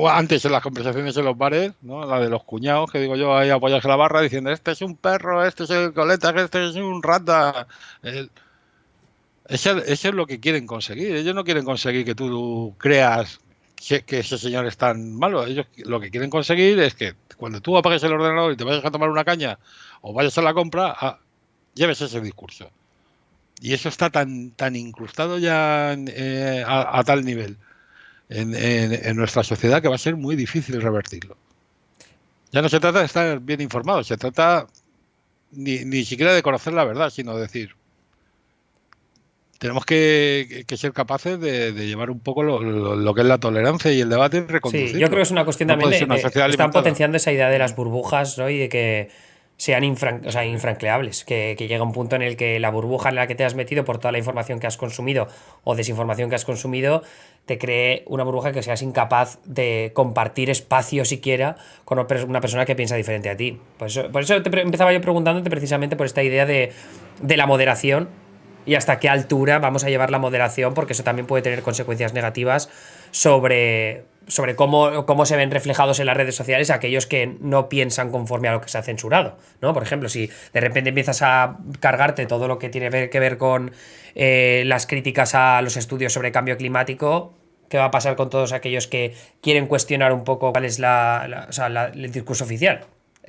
antes en las conversaciones en los bares, ¿no? La de los cuñados, que digo yo, ahí apoyas en la barra diciendo, este es un perro, este es el coleta, este es un rata. Eso es lo que quieren conseguir. Ellos no quieren conseguir que tú creas que ese señor es tan malo. Ellos lo que quieren conseguir es que cuando tú apagues el ordenador y te vayas a tomar una caña o vayas a la compra, lleves ese discurso. Y eso está tan incrustado ya a tal nivel en nuestra sociedad que va a ser muy difícil revertirlo. Ya no se trata de estar bien informado, se trata ni siquiera de conocer la verdad, sino de decir, tenemos que ser capaces de llevar un poco lo que es la tolerancia y el debate y sí, reconducirlo. yo creo que es una cuestión No también puede ser una sociedad están alimentada. potenciando esa idea de las burbujas, ¿no? Y de que sean o sea, infranqueables, que llega un punto en el que la burbuja en la que te has metido por toda la información que has consumido o desinformación que has consumido te cree una burbuja que seas incapaz de compartir espacio siquiera con una persona que piensa diferente a ti. Por eso empezaba yo preguntándote precisamente por esta idea de la moderación y hasta qué altura vamos a llevar la moderación, porque eso también puede tener consecuencias negativas sobre cómo se ven reflejados en las redes sociales aquellos que no piensan conforme a lo que se ha censurado, ¿no? Por ejemplo, si de repente empiezas a cargarte todo lo que tiene que ver con las críticas a los estudios sobre cambio climático, ¿qué va a pasar con todos aquellos que quieren cuestionar un poco cuál es o sea, el discurso oficial?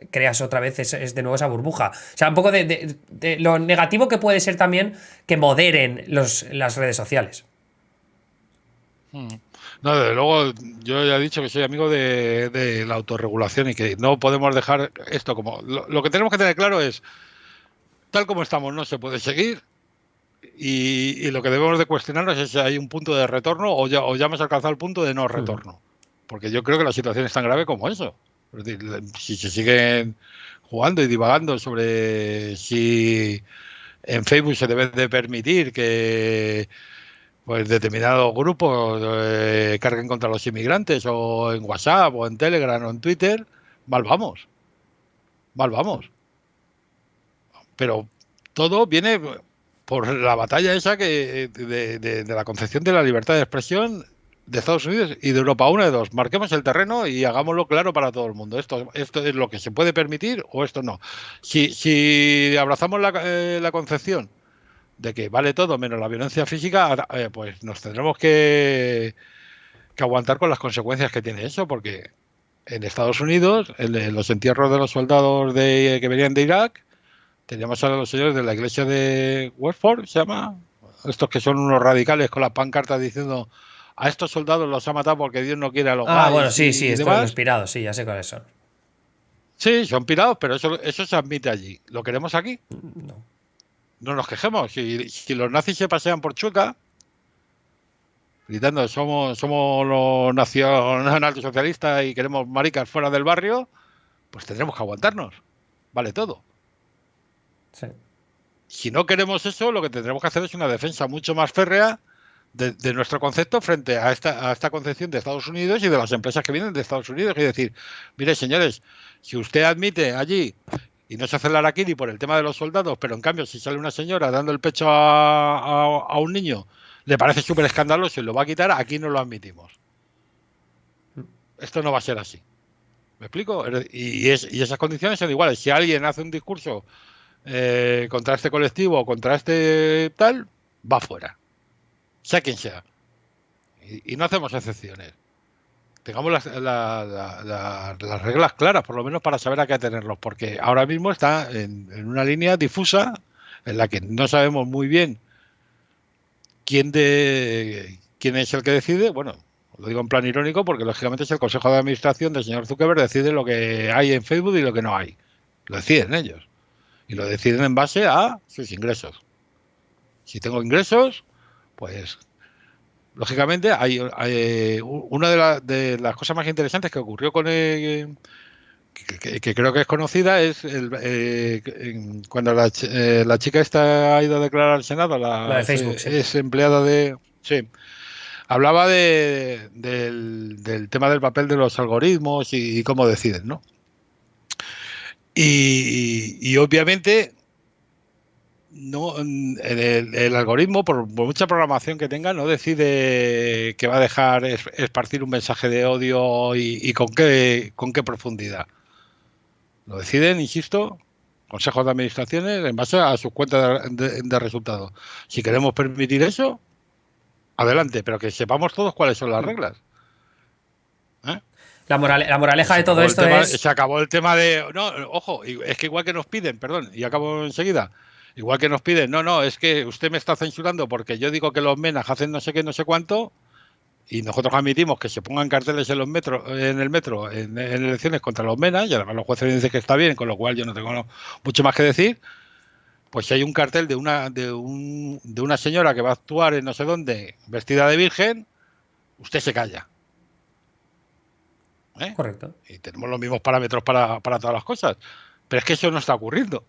Creas otra vez es de nuevo esa burbuja. O sea, un poco de lo negativo que puede ser también que moderen las redes sociales. No, desde luego, yo ya he dicho que soy amigo de la autorregulación y que no podemos dejar esto como... Lo que tenemos que tener claro es, tal como estamos no se puede seguir y lo que debemos de cuestionarnos es si hay un punto de retorno o ya hemos alcanzado el punto de no retorno. Porque yo creo que la situación es tan grave como eso. Es decir, si se siguen jugando y divagando sobre si en Facebook se debe de permitir que pues determinados grupos carguen contra los inmigrantes o en WhatsApp o en Telegram o en Twitter, mal vamos, mal vamos. Pero todo viene por la batalla esa de la concepción de la libertad de expresión de Estados Unidos y de Europa. Una de dos, marquemos el terreno y hagámoslo claro para todo el mundo. Esto es lo que se puede permitir o esto no. Si abrazamos la concepción de que vale todo menos la violencia física, pues nos tendremos que aguantar con las consecuencias que tiene eso, porque en Estados Unidos, en los entierros de los soldados que venían de Irak, teníamos a los señores de la iglesia de Westford, se llama, estos que son unos radicales con las pancartas diciendo a estos soldados los ha matado porque Dios no quiere a los Bueno, gays sí, y esto de los demás. pirados, sí, ya sé cuáles son. Sí, son pirados, pero eso se admite allí. ¿Lo queremos aquí? No. No nos quejemos. Si los nazis se pasean por Chueca gritando somos los nacionalsocialistas y queremos maricas fuera del barrio, pues tendremos que aguantarnos. Vale todo. Sí. Si no queremos eso, lo que tendremos que hacer es una defensa mucho más férrea de nuestro concepto frente a esta concepción de Estados Unidos y de las empresas que vienen de Estados Unidos. Es decir, mire, señores, si usted admite allí, y no se hace el araquiri por el tema de los soldados, pero en cambio si sale una señora dando el pecho a un niño, le parece súper escandaloso y lo va a quitar, aquí no lo admitimos. Esto no va a ser así. ¿Me explico? Y esas condiciones son iguales. Si alguien hace un discurso contra este colectivo o contra este tal, va fuera. Sea quien sea. Y no hacemos excepciones. Tengamos las reglas claras, por lo menos para saber a qué atenerlos, porque ahora mismo está en una línea difusa en la que no sabemos muy bien quién es el que decide. Bueno, lo digo en plan irónico porque lógicamente es el Consejo de Administración del señor Zuckerberg, decide lo que hay en Facebook y lo que no hay. Lo deciden ellos. Y lo deciden en base a sus ingresos. Si tengo ingresos, pues lógicamente hay una de las cosas más interesantes que ocurrió con que creo que es conocida es cuando la chica esta ha ido a declarar al Senado, La de Facebook, sí. es empleada de... Sí, hablaba del tema del papel de los algoritmos y cómo deciden, ¿no? Y obviamente no, el algoritmo, por mucha programación que tenga, no decide que va a dejar esparcir un mensaje de odio y con qué profundidad. Lo deciden, insisto, consejos de administraciones en base a sus cuentas de resultados. Si queremos permitir eso, adelante, pero que sepamos todos cuáles son las reglas. ¿Eh? La moraleja de todo esto es... Se acabó el tema de... No, ojo, es que igual que nos piden, perdón, y acabo enseguida, igual que nos piden, no, es que usted me está censurando porque yo digo que los menas hacen no sé qué, no sé cuánto, y nosotros admitimos que se pongan carteles en el metro, en elecciones contra los menas, y además los jueces dicen que está bien, con lo cual yo no tengo mucho más que decir. Pues si hay un cartel de una señora que va a actuar en no sé dónde, vestida de virgen, usted se calla. Correcto. Y tenemos los mismos parámetros para todas las cosas. Pero es que eso no está ocurriendo.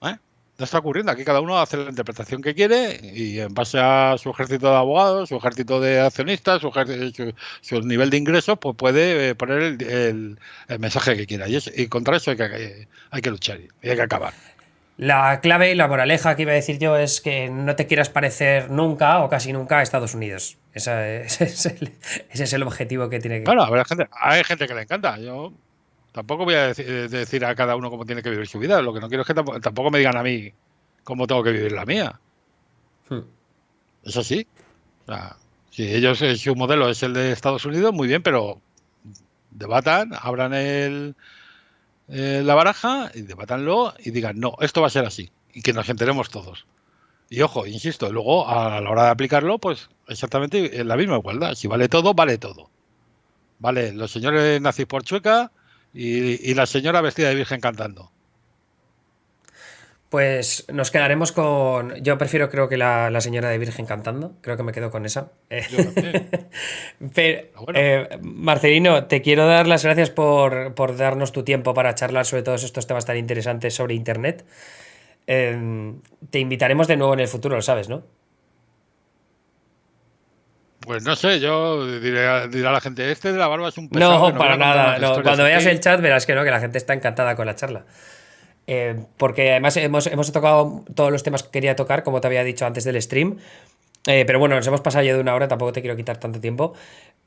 No está ocurriendo. Aquí cada uno hace la interpretación que quiere y en base a su ejército de abogados, su ejército de accionistas, su nivel de ingresos, pues puede poner el mensaje que quiera. Y contra eso hay que luchar y hay que acabar. La clave y la moraleja que iba a decir yo es que no te quieras parecer nunca o casi nunca a Estados Unidos. Ese es el objetivo que tiene que... Claro, hay gente que le encanta. Yo tampoco voy a decir a cada uno cómo tiene que vivir su vida. Lo que no quiero es que tampoco me digan a mí cómo tengo que vivir la mía. Eso sí. O sea, si ellos, su modelo es el de Estados Unidos, muy bien, pero debatan, abran la baraja y debátanlo y digan, no, esto va a ser así. Y que nos enteremos todos. Y ojo, insisto, luego a la hora de aplicarlo, pues exactamente en la misma igualdad. Si vale todo, vale todo. Vale, los señores nazis por Chueca y la señora vestida de virgen cantando. Pues nos quedaremos con... Yo creo que la señora de Virgen cantando. Creo que me quedo con esa. Yo también. Pero, bueno. Marcelino, te quiero dar las gracias por darnos tu tiempo para charlar sobre todos estos temas tan interesantes sobre Internet. Te invitaremos de nuevo en el futuro, lo sabes, ¿no? Pues no sé, yo diré a la gente, de la barba es un pesado. No, para nada. No. Cuando veas el chat verás que no, que la gente está encantada con la charla. Porque además hemos tocado todos los temas que quería tocar, como te había dicho antes del stream. Pero bueno, nos hemos pasado ya de una hora, tampoco te quiero quitar tanto tiempo.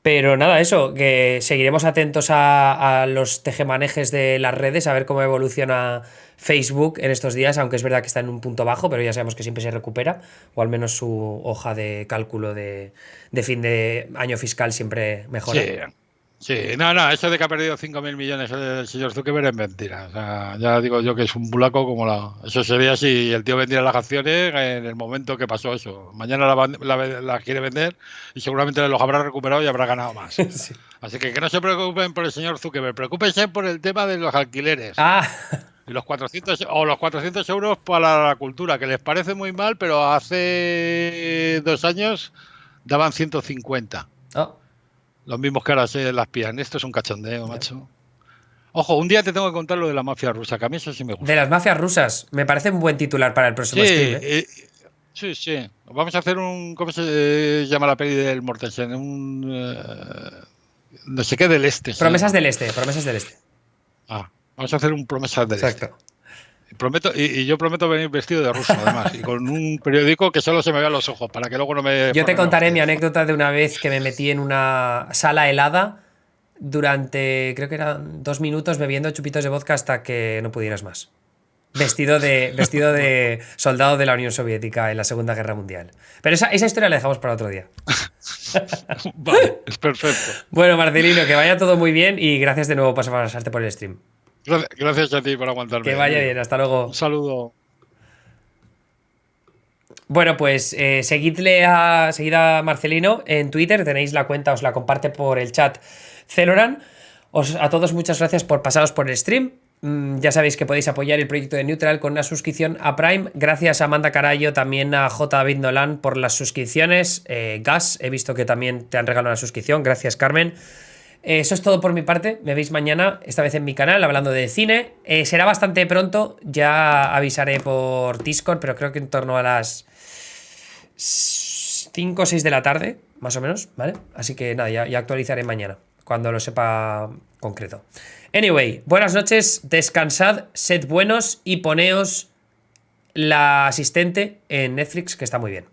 Pero nada, eso, que seguiremos atentos a los tejemanejes de las redes, a ver cómo evoluciona Facebook en estos días, aunque es verdad que está en un punto bajo, pero ya sabemos que siempre se recupera, o al menos su hoja de cálculo de fin de año fiscal siempre mejora. Sí, sí, no, eso de que ha perdido 5.000 millones el señor Zuckerberg es mentira. O sea, ya digo yo que es un bulaco como la... Eso sería si el tío vendiera las acciones en el momento que pasó eso. Mañana la quiere vender y seguramente los habrá recuperado y habrá ganado más. Sí. Así que no se preocupen por el señor Zuckerberg, preocúpense por el tema de los alquileres. Ah, Y los 400 euros para la cultura, que les parece muy mal, pero hace 2 años daban 150. oh, Los mismos que ahora se las pillan. Esto es un cachondeo, ya. macho. Ojo, un día te tengo que contar lo de la mafia rusa, que a mí eso sí me De gusta. las mafias rusas, me parece un buen titular para el Sí, próximo stream, ¿eh? sí, sí. Vamos a hacer un... ¿Cómo se llama la peli del Mortensen? No sé qué del este se Promesas llama. del Este, promesas del Este. Vamos a hacer un promesas del este. Exacto. Prometo, y yo prometo venir vestido de ruso, además, y con un periódico que solo se me vean los ojos, para que luego no me... Yo te forren a contaré mi hostias. anécdota de una vez que me metí en una sala helada durante, creo que eran 2 minutos bebiendo chupitos de vodka hasta que no pudieras más. Vestido de soldado de la Unión Soviética en la Segunda Guerra Mundial. Pero esa historia la dejamos para otro día. Vale, es perfecto. Bueno, Marcelino, que vaya todo muy bien y gracias de nuevo por pasarte por el stream. Gracias a ti por aguantarme. Que vaya amigo. bien, hasta luego. Un saludo. Bueno, pues seguid a Marcelino en Twitter, tenéis la cuenta, os la comparte por el chat Celoran. A todos muchas gracias por pasaros por el stream. Ya sabéis que podéis apoyar el proyecto de Neutral con una suscripción a Prime. Gracias a Amanda Carallo, también a J. David Nolan por las suscripciones. Gas, he visto que también te han regalado una suscripción. Gracias, Carmen. Eso es todo por mi parte. Me veis mañana, esta vez en mi canal, hablando de cine. Será bastante pronto, ya avisaré por Discord, pero creo que en torno a las 5 o 6 de la tarde, más o menos, ¿vale? Así que nada, ya actualizaré mañana, cuando lo sepa concreto. Anyway, buenas noches, descansad, sed buenos y poneos La Asistente en Netflix, que está muy bien.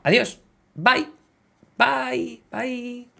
Adiós. Bye. Bye. Bye.